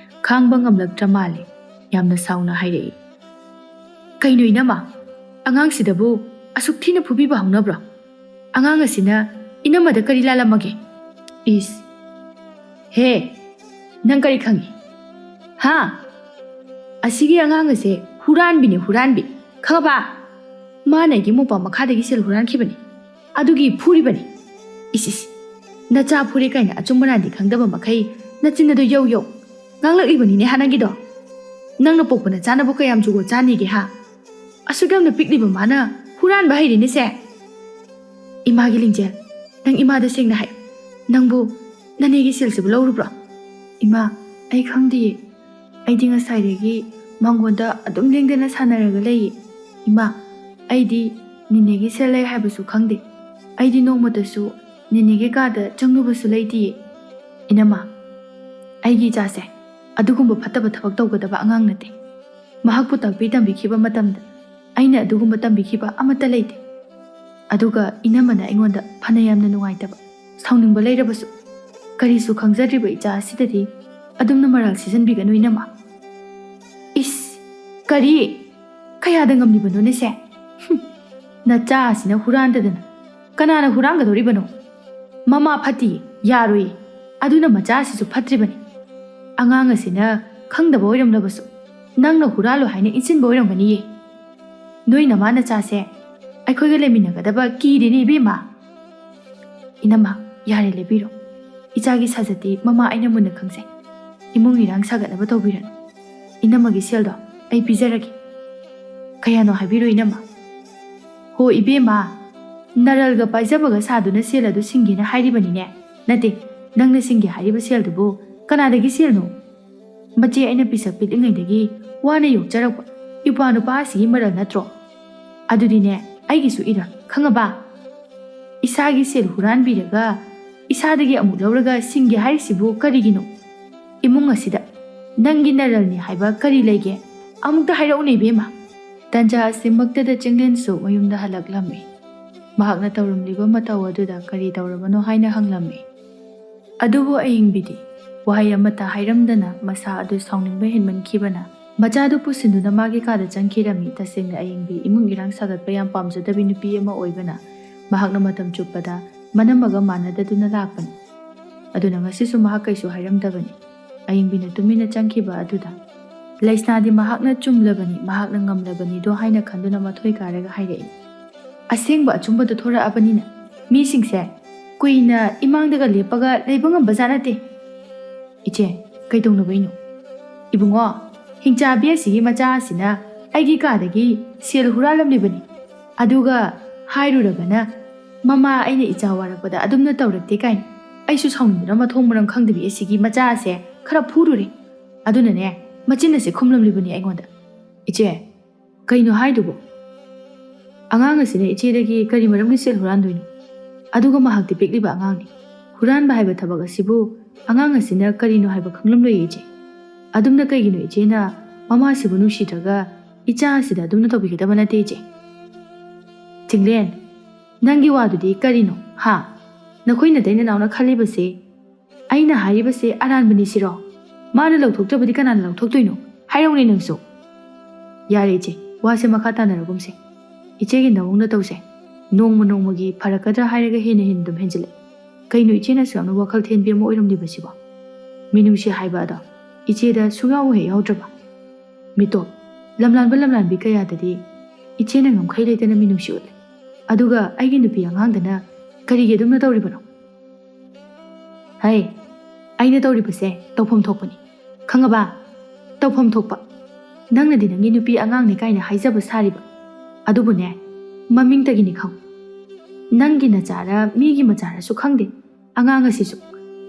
ꯈꯥꯡꯕ ꯉꯝꯂꯛꯇ꯭ꯔ ꯃꯥꯜꯂꯦ꯫ ꯌꯥꯝꯅ ꯁꯥꯎꯅ ꯍꯥꯏꯔꯛꯏ, "ꯀꯩꯅꯣ ꯏꯅꯝꯃ, ꯑꯉꯥꯡꯁꯤꯗꯕꯨ ꯑꯁꯨꯛ ꯊꯤꯅ ꯐꯨꯕꯤꯕ ꯍꯧꯅꯕ꯭ꯔꯣ? ꯑꯉꯥꯡ ꯑꯁꯤꯅ ꯏꯅꯝꯃꯗ ꯀꯔꯤ ꯂꯥꯜꯂꯝꯃꯒꯦ?" "ꯏꯁ, ꯍꯦ, ꯅꯪ ꯀꯔꯤ ꯈꯪꯉꯤ? ꯍꯥ? ꯑꯁꯤꯒꯤ ꯑꯉꯥꯡ ꯑꯁꯦ ꯍꯨꯔꯥꯟꯕꯤꯅꯤ, ꯍꯨꯔꯥꯟꯕꯤ, ꯈꯪꯉꯕ? ꯃꯥꯅ ꯑꯩꯒꯤ ꯃꯣꯝꯄꯥꯛ ꯃꯈꯥꯗꯒꯤ ꯁꯦꯜ ꯍꯨꯔꯥꯟꯈꯤꯕꯅꯤ, ꯑꯗꯨꯒꯤ ꯐꯨꯔꯤꯕꯅꯤ꯫ ꯏꯁ, ꯅꯆꯥ ꯐꯨꯔꯦ ꯀꯥꯏꯅ ꯑꯆꯨꯝꯕ ꯂꯥꯟꯗꯤ ꯈꯪꯗꯕ ꯃꯈꯩ ꯅꯆꯤꯟ ꯑꯗꯨ ꯌꯧ ꯌꯧ ꯉꯥꯡꯂꯛꯂꯤꯕꯅꯤꯅꯦ ꯅꯪꯒꯤꯗꯣ꯫ ꯅꯪꯅ ꯄꯣꯛꯄ ꯅꯆꯥꯅꯕꯨ ꯀꯌꯥꯝ ꯖꯨꯒꯣꯠ ꯆꯥꯅꯤꯒꯦ ꯍꯥ? ꯑꯁꯨꯛ ꯌꯥꯝꯅ ꯄꯤꯛꯂꯤꯕ ꯃꯥꯅ ꯍꯨꯔꯥꯟꯕ ꯍꯩꯔꯤꯅꯦꯁꯦ꯫ ꯏꯃꯥꯒꯤ ꯂꯤꯡꯖꯦꯜ, ꯅꯪ ꯏꯃꯥꯗ ꯁꯦꯡꯅ ꯍꯥꯏ, ꯅꯪꯕꯨ ꯅꯅꯦꯒꯤ ꯁꯦꯜꯁꯤꯕꯨ ꯂꯧꯔꯨꯕ꯭ꯔꯣ?" "ꯏꯃꯥ, ꯑꯩ ꯈꯪꯗꯤꯌꯦ. ꯑꯩꯗꯤ ꯉꯁꯥꯏꯗꯒꯤ ꯃꯥꯡꯒꯣꯟꯗ ꯑꯗꯨꯝ ꯂꯦꯡꯗꯅ ꯁꯥꯟꯅꯔꯒ ꯂꯩꯌꯦ. ꯏꯃꯥ, ꯑꯩꯗꯤ ꯅꯦꯅꯦꯒꯤ ꯁꯦꯜ ꯂꯩ ꯍꯥꯏꯕꯁꯨ ꯈꯪꯗꯦ. ꯑꯩꯗꯤ ꯅꯣꯡꯃꯇꯁꯨ ꯅꯦꯅꯦꯒꯤ ꯀꯥꯗ ꯆꯪꯂꯨꯕꯁꯨ ꯂꯩꯇꯤꯌꯦ." "ꯏꯅꯝꯃ, ꯑꯩꯒꯤ ꯏꯆꯥꯁꯦ ꯑꯗꯨꯒꯨꯝꯕ ꯐꯠꯇꯕ ꯊꯕꯛ ꯇꯧꯒꯗꯕ ꯑꯉꯥꯡ ꯅꯠꯇꯦ꯫ ꯃꯍꯥꯛꯄꯨ ꯇꯥꯛꯄꯤ ꯇꯝꯕꯤꯈꯤꯕ ꯃꯇꯝꯗ ꯑꯩꯅ ꯑꯗꯨꯒꯨꯝꯕ ꯇꯝꯕꯤꯈꯤꯕ ꯑꯃꯠꯇ ꯂꯩꯇꯦ꯫ ꯑꯗꯨꯒ ꯏꯅꯝꯃꯅ ꯑꯩꯉꯣꯟꯗ ꯐꯅ ꯌꯥꯝꯅ ꯅꯨꯡꯉꯥꯏꯇꯕ, ꯁꯥꯎꯅꯤꯡꯕ ꯂꯩꯔꯕꯁꯨ ꯀꯔꯤꯁꯨ ꯈꯪꯖꯗ꯭ꯔꯤꯕ ꯏꯆꯥ ꯑꯁꯤꯗꯗꯤ ꯑꯗꯨꯝꯅ ꯃꯔꯥꯜ ꯁꯤꯖꯟꯕꯤꯒꯅꯨ ꯏꯅꯝꯃ." "ꯏꯁ, ꯀꯔꯤ? ꯀꯌꯥꯗ ꯉꯝꯂꯤꯕꯅꯣꯅꯦꯁꯦ? ꯅꯆꯥ ꯑꯁꯤꯅ ꯍꯨꯔꯥꯟꯗꯗꯅ ꯀꯅꯥꯅ ꯍꯨꯔꯥꯟꯒꯗꯧꯔꯤꯕꯅꯣ? ꯃꯃꯥ ꯐꯠꯇꯤꯌꯦ, ꯌꯥꯔꯣꯏꯌꯦ, ꯑꯗꯨꯅ ꯃꯆꯥ ꯑꯁꯤꯁꯨ ꯐꯠꯇ꯭ꯔꯤꯕꯅꯤ꯫ ꯑꯉꯥꯡ ꯑꯁꯤꯅ ꯈꯪꯗꯕ ꯑꯣꯏꯔꯝꯂꯕꯁꯨ ꯅꯪꯅ ꯍꯨꯔꯥꯜꯂꯣ ꯍꯥꯏꯅ ꯏꯟꯁꯤꯟꯕ ꯑꯣꯏꯔꯝꯒꯅꯤꯌꯦ꯫ ꯅꯣꯏ ꯅꯃꯥ ꯅꯆꯥꯁꯦ ꯑꯩꯈꯣꯏꯒ ꯂꯩꯃꯤꯟꯅꯒꯗꯕ ꯀꯤꯔꯦꯅꯦ ꯏꯕꯦꯝꯃ." "ꯏꯅꯝꯃ, ꯌꯥꯔꯦ ꯂꯦꯞꯄꯤꯔꯣ. ꯏꯆꯥꯒꯤ ꯁꯥꯖꯠꯇꯤ ꯃꯃꯥ ꯑꯩꯅ ꯃꯨꯟꯅ ꯈꯪꯖꯩ. ꯏꯃꯨꯡ ꯏꯔꯥꯡ ꯁꯥꯒꯠꯅꯕ ꯇꯧꯕꯤꯔꯅꯨ. ꯏꯅꯝꯃꯒꯤ ꯁꯦꯜꯗꯣ ꯑꯩ ꯄꯤꯖꯔꯒꯦ." "ꯀꯌꯥꯅꯣ ꯍꯥꯏꯕꯤꯔꯣ ꯏꯅꯝꯃ." "ꯍꯣ ꯏꯕꯦꯝꯃ, ꯅꯔꯜꯒ ꯄꯥꯏꯖꯕꯒ ꯁꯥꯗꯨꯅ ꯁꯦꯜ ꯑꯗꯨ ꯁꯤꯡꯒꯦꯅ ꯍꯥꯏꯔꯤꯕꯅꯤꯅꯦ꯫ ꯅꯠꯇꯦ, ꯅꯪꯅ ꯁꯤꯡꯒꯦ ꯍꯥꯏꯔꯤꯕ ꯁꯦꯜꯗꯨꯕꯨ ꯀꯅꯥꯗꯒꯤ ꯁꯦꯜꯅꯣ? ꯃꯆꯦ ꯑꯩꯅ ꯄꯤꯁꯛ ꯄꯤꯛꯂꯤꯉꯩꯗꯒꯤ ꯋꯥꯅ ꯌꯣꯛꯆꯔꯛꯄ ꯏꯄ꯭ꯋꯥ ꯅꯨꯄꯥ ꯑꯁꯤꯒꯤ ꯃꯔꯜ ꯅꯠꯇ꯭ꯔꯣ? ꯑꯗꯨꯗꯤꯅꯦ, ꯑꯩꯒꯤꯁꯨ ꯏꯔꯣ, ꯈꯪꯉꯕ? ꯏꯁꯥꯒꯤ ꯁꯦꯜ ꯍꯨꯔꯥꯟꯕꯤꯔꯒ ꯏꯁꯥꯗꯒꯤ ꯑꯃꯨꯛ ꯂꯧꯔꯒ ꯁꯤꯡꯒꯦ ꯍꯥꯏꯔꯤꯁꯤꯕꯨ ꯀꯔꯤꯒꯤꯅꯣ? ꯏꯃꯨꯡ ꯑꯁꯤꯗ ꯅꯪꯒꯤ ꯅꯔꯜꯅꯤ ꯍꯥꯏꯕ ꯀꯔꯤ ꯂꯩꯒꯦ? ꯑꯃꯨꯛꯇ ꯍꯥꯏꯔꯛꯎꯅꯦ ꯏꯕꯦꯝꯃ." ꯇꯟꯖꯥ ꯑꯁꯤꯃꯛꯇꯗ ꯆꯤꯡꯂꯦꯟꯁꯨ ꯃꯌꯨꯝꯗ ꯍꯜꯂꯛꯂꯝꯃꯤ꯫ ꯃꯍꯥꯛꯅ ꯇꯧꯔꯝꯂꯤꯕ ꯃꯇꯧ ꯑꯗꯨꯗ ꯀꯔꯤ ꯇꯧꯔꯕꯅꯣ ꯍꯥꯏꯅ ꯍꯪꯂꯝꯃꯤ꯫ ꯑꯗꯨꯕꯨ ꯑꯏꯪꯕꯤꯗꯤ ꯋꯥꯍꯩ ꯑꯃꯠꯇ ꯍꯥꯏꯔꯝꯗꯅ ꯃꯁꯥ ꯑꯗꯨ ꯁꯥꯎꯅꯤꯡꯕ ꯍꯦꯟꯃꯟꯈꯤꯕꯅ ꯃꯆꯥꯗꯨ ꯄꯨꯁꯤꯟꯗꯨꯅ ꯃꯥꯒꯤ ꯀꯥꯗ ꯆꯪꯈꯤꯔꯝꯃꯤ꯫ ꯇꯁꯦꯡꯅ ꯑꯏꯪꯕꯤ ꯏꯃꯨꯡ ꯏꯔꯥꯡ ꯁꯥꯒꯠꯄ ꯌꯥꯝ ꯄꯥꯝꯖꯗꯕꯤ ꯅꯨꯄꯤ ꯑꯃ ꯑꯣꯏꯕꯅ ꯃꯍꯥꯛꯅ ꯃꯇꯝ ꯆꯨꯞꯄꯗ ꯃꯅꯝꯃꯒ ꯃꯥꯟꯅꯗꯗꯨꯅ ꯂꯥꯛꯄꯅꯤ꯫ ꯑꯗꯨꯅ ꯉꯁꯤꯁꯨ ꯃꯍꯥꯛ ꯀꯩꯁꯨ ꯍꯥꯏꯔꯝꯗꯕꯅꯤ꯫ ꯑꯏꯪꯕꯤꯅ ꯇꯨꯃꯤꯟꯅ ꯆꯪꯈꯤꯕ ꯑꯗꯨꯗ ꯂꯩꯁꯅꯥꯗꯤ ꯃꯍꯥꯛꯅ ꯆꯨꯝꯂꯕꯅꯤ, ꯃꯍꯥꯛꯅ ꯉꯝꯂꯕꯅꯤꯗꯣ ꯍꯥꯏꯅ ꯈꯟꯗꯨꯅ ꯃꯊꯣꯏ ꯀꯥꯔꯒ ꯍꯥꯏꯔꯛꯏ, "ꯑꯁꯦꯡꯕ ꯑꯆꯨꯝꯕꯗꯣ ꯊꯣꯔꯛꯑꯕꯅꯤꯅ ꯃꯤꯁꯤꯡꯁꯦ ꯀꯨꯏꯅ ꯏꯃꯥꯡꯗꯒ ꯂꯦꯞꯄꯒ ꯂꯩꯕ ꯉꯝꯕꯖꯥꯠ ꯅꯠꯇꯦ." "ꯏꯆꯦ, ꯀꯩꯗꯧꯅꯕꯩꯅꯣ?" "ꯏꯕꯨꯡꯉꯣ, ꯍꯤꯡꯆꯥꯕꯤ ꯑꯁꯤꯒꯤ ꯃꯆꯥ ꯑꯁꯤꯅ ꯑꯩꯒꯤ ꯀꯥꯗꯒꯤ ꯁꯦꯜ ꯍꯨꯔꯥꯜꯂꯝꯂꯤꯕꯅꯤ꯫ ꯑꯗꯨꯒ ꯍꯥꯏꯔꯨꯔꯒꯅ ꯃꯃꯥ ꯑꯩꯅ ꯏꯆꯥ ꯋꯥꯔꯛꯄꯗ ꯑꯗꯨꯝꯅ ꯇꯧꯔꯛꯇꯦ ꯀꯥꯏꯅ ꯑꯩꯁꯨ ꯁꯥꯎꯅꯤꯡꯗꯨꯅ ꯃꯊꯣꯡ ꯃꯔꯝ ꯈꯪꯗꯕꯤ ꯑꯁꯤꯒꯤ ꯃꯆꯥ ꯑꯁꯦ ꯈꯔ ꯐꯨꯔꯨꯔꯦ꯫ ꯑꯗꯨꯅꯅꯦ ꯃꯆꯤꯟ ꯑꯁꯦ ꯈꯨꯝꯂꯝꯂꯤꯕꯅꯤ ꯑꯩꯉꯣꯟꯗ." "ꯏꯆꯦ, ꯀꯩꯅꯣ ꯍꯥꯏꯗꯨꯕꯨ? ꯑꯉꯥꯡ ꯑꯁꯤꯅ ꯏꯆꯦꯗꯒꯤ ꯀꯔꯤ ꯃꯔꯝꯒꯤ ꯁꯦꯜ ꯍꯨꯔꯥꯟꯗꯣꯏꯅꯣ? ꯑꯗꯨꯒ ꯃꯍꯥꯛꯇꯤ ꯄꯤꯛꯂꯤꯕ ꯑꯉꯥꯡꯅꯤ꯫ ꯍꯨꯔꯥꯟꯕ ꯍꯥꯏꯕ ꯊꯕꯛ ꯑꯁꯤꯕꯨ ꯑꯉꯥꯡ ꯑꯁꯤꯅ ꯀꯔꯤꯅꯣ ꯍꯥꯏꯕ ꯈꯪꯂꯝꯂꯣꯏꯌꯦ ꯏꯆꯦ꯫ ꯑꯗꯨꯝꯅ ꯀꯩꯒꯤꯅꯣ ꯏꯆꯦꯅ ꯃꯃꯥꯁꯤꯕꯨ ꯅꯨꯡꯁꯤꯗ꯭ꯔꯒ ꯏꯆꯥ ꯑꯁꯤꯗ ꯑꯗꯨꯝꯅ ꯇꯧꯕꯤꯒꯗꯕ ꯅꯠꯇꯦ ꯏꯆꯦ." "ꯆꯤꯡꯂꯦꯟ, ꯅꯪꯒꯤ ꯋꯥꯗꯨꯗꯤ ꯀꯔꯤꯅꯣ ꯍꯥ? ꯅꯈꯣꯏ ꯅꯇꯩ ꯅꯅꯥꯎꯅ ꯈꯜꯂꯤꯕꯁꯦ ꯑꯩꯅ ꯍꯥꯏꯔꯤꯕꯁꯦ ꯑꯔꯥꯟꯕꯅꯤ ꯁꯤꯔꯣ? ꯃꯥꯅ ꯂꯧꯊꯣꯛꯇ꯭ꯔꯕꯗꯤ ꯀꯅꯥꯅ ꯂꯧꯊꯣꯛꯇꯣꯏꯅꯣ? ꯍꯥꯏꯔꯧꯅꯦ ꯅꯪꯁꯨ." "ꯌꯥꯔꯦ ꯏꯆꯦ, ꯋꯥꯁꯦ ꯃꯈꯥ ꯇꯥꯅꯔꯒꯨꯝꯁꯦ꯫ ꯏꯆꯦꯒꯤ ꯅꯃꯧꯅ ꯇꯧꯁꯦ ꯅꯣꯡꯃ ꯅꯣꯡꯃꯒꯤ ꯐꯔꯛꯀꯗ꯭ꯔꯥ ꯍꯥꯏꯔꯒ ꯍꯦꯟꯅ ꯑꯗꯨꯝ ꯍꯦꯟꯖꯤꯜꯂꯛꯑꯦ꯫ ꯀꯩꯅꯣ ꯏꯆꯦꯅꯁꯨ ꯌꯥꯝꯅ ꯋꯥꯈꯜ ꯊꯦꯟꯕꯤ ꯑꯃ ꯑꯣꯏꯔꯝꯂꯤꯕꯁꯤꯕꯣ? ꯃꯤꯅꯨꯡꯁꯤ ꯍꯥꯏꯕ ꯑꯗꯣ ꯏꯆꯦꯗ ꯁꯨꯡꯌꯥꯎ ꯍꯦꯛ ꯌꯥꯎꯗ꯭ꯔꯕ? ꯃꯤꯇꯣꯞ ꯂꯝꯂꯥꯟꯕ ꯂꯝꯂꯥꯟꯕꯤ ꯀꯌꯥꯗꯗꯤ ꯏꯆꯦꯅ ꯉꯝꯈꯩ ꯂꯩꯇꯅ ꯃꯤꯅꯨꯡꯁꯤ ꯎꯠꯂꯦ꯫ ꯑꯗꯨꯒ ꯑꯩꯒꯤ ꯅꯨꯄꯤ ꯑꯉꯥꯡꯗꯅ ꯀꯔꯤꯒꯤ ꯑꯗꯨꯝꯅ ꯇꯧꯔꯤꯕꯅꯣ? ꯍꯩ, ꯑꯩꯅ ꯇꯧꯔꯤꯕꯁꯦ ꯇꯧꯐꯝ ꯊꯣꯛꯄꯅꯤ, ꯈꯪꯉꯕ? ꯇꯧꯐꯝ ꯊꯣꯛꯄ꯫ ꯅꯪꯅꯗꯤ ꯅꯪꯒꯤ ꯅꯨꯄꯤ ꯑꯉꯥꯡꯅꯤ ꯀꯥꯏꯅ ꯍꯥꯏꯖꯕ ꯁꯥꯔꯤꯕ, ꯑꯗꯨꯕꯨꯅꯦ ꯃꯃꯤꯡꯇꯒꯤꯅꯤ ꯈꯪ꯫ ꯅꯪꯒꯤ ꯅꯆꯥꯔ ꯃꯤꯒꯤ ꯃꯆꯥꯔꯁꯨ ꯈꯪꯗꯦ ꯑꯉꯥꯡ ꯑꯁꯤꯁꯨ꯫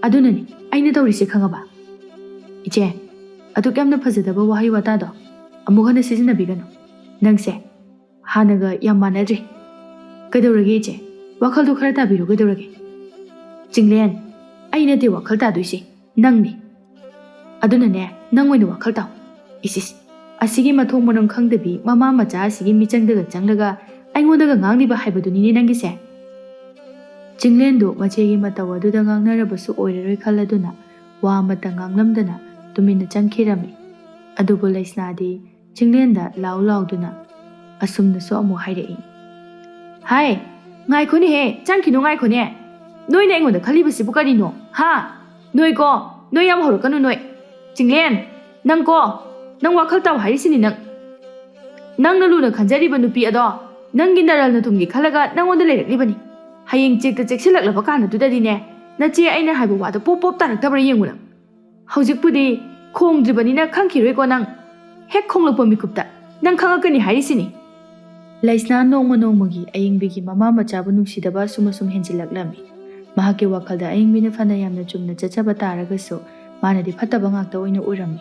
ꯑꯗꯨꯅꯅꯤ ꯑꯩꯅ ꯇꯧꯔꯤꯁꯦ, ꯈꯪꯉꯕ? ꯏꯆꯦ, ꯑꯗꯨꯛ ꯌꯥꯝꯅ ꯐꯖꯗꯕ ꯋꯥꯍꯩ ꯋꯥꯇꯥꯗꯣ ꯑꯃꯨꯛ ꯍꯟꯅ ꯁꯤꯖꯤꯟꯅꯕꯤꯒꯅꯨ꯫ ꯅꯪꯁꯦ ꯍꯥꯟꯅꯒ ꯌꯥꯝ ꯃꯥꯟꯅꯗ꯭ꯔꯦ꯫ ꯀꯩꯗꯧꯔꯒꯦ ꯏꯆꯦ? ꯋꯥꯈꯜꯗꯣ ꯈꯔ ꯇꯥꯕꯤꯔꯣ, ꯀꯩꯗꯧꯔꯒꯦ? ꯆꯤꯡꯂꯦꯟ, ꯑꯩ ꯅꯠꯇꯦ ꯋꯥꯈꯜ ꯇꯥꯗꯣꯏꯁꯦ, ꯅꯪꯅꯤ꯫ ꯑꯗꯨꯅꯅꯦ ꯅꯪ ꯑꯣꯏꯅ ꯋꯥꯈꯜ ꯇꯥꯎ꯫ Isis, asigi mathong manong khangdabi mama macha asigi michangdaga changlaga aingodaga ngangliba haibaduni nangise. Chinglendo machegi matawa duda ngangnarabasu oiraroi khalladuna wa mata nganglamdana tumina changkhirami. Adubu laisnadi Chinglenda lau lauduna asumna so amu hairei. Hai, ngai khone he, changkhino ngai khone. Noi na aingoda khalibasi bukarino. Ha, noi ko, noi yam horokanu noi. Chinglen, nang ko, nang wakhal taw hairisini nang. Nang na luna khanjariba nupi ado, nang gindaral na tumgi khalaga nangonda leiraknibani. Hayeng chekta cheksilak laba kana tudadine, nache aina haibu wada pop pop taraktabra yenguna. Haujikpudi khongdribani na khangkhiroi ko nang. Hek khonglakpa mikupta, nang khangakani hairisini. Laisna nongma nongmagi ayingbigi mama machabu nungsidaba sumasum henjilaklami. Mahake wakalda ayingbina fana yamna chumna chachaba taragasu manadi phattaba ngakta oina urami.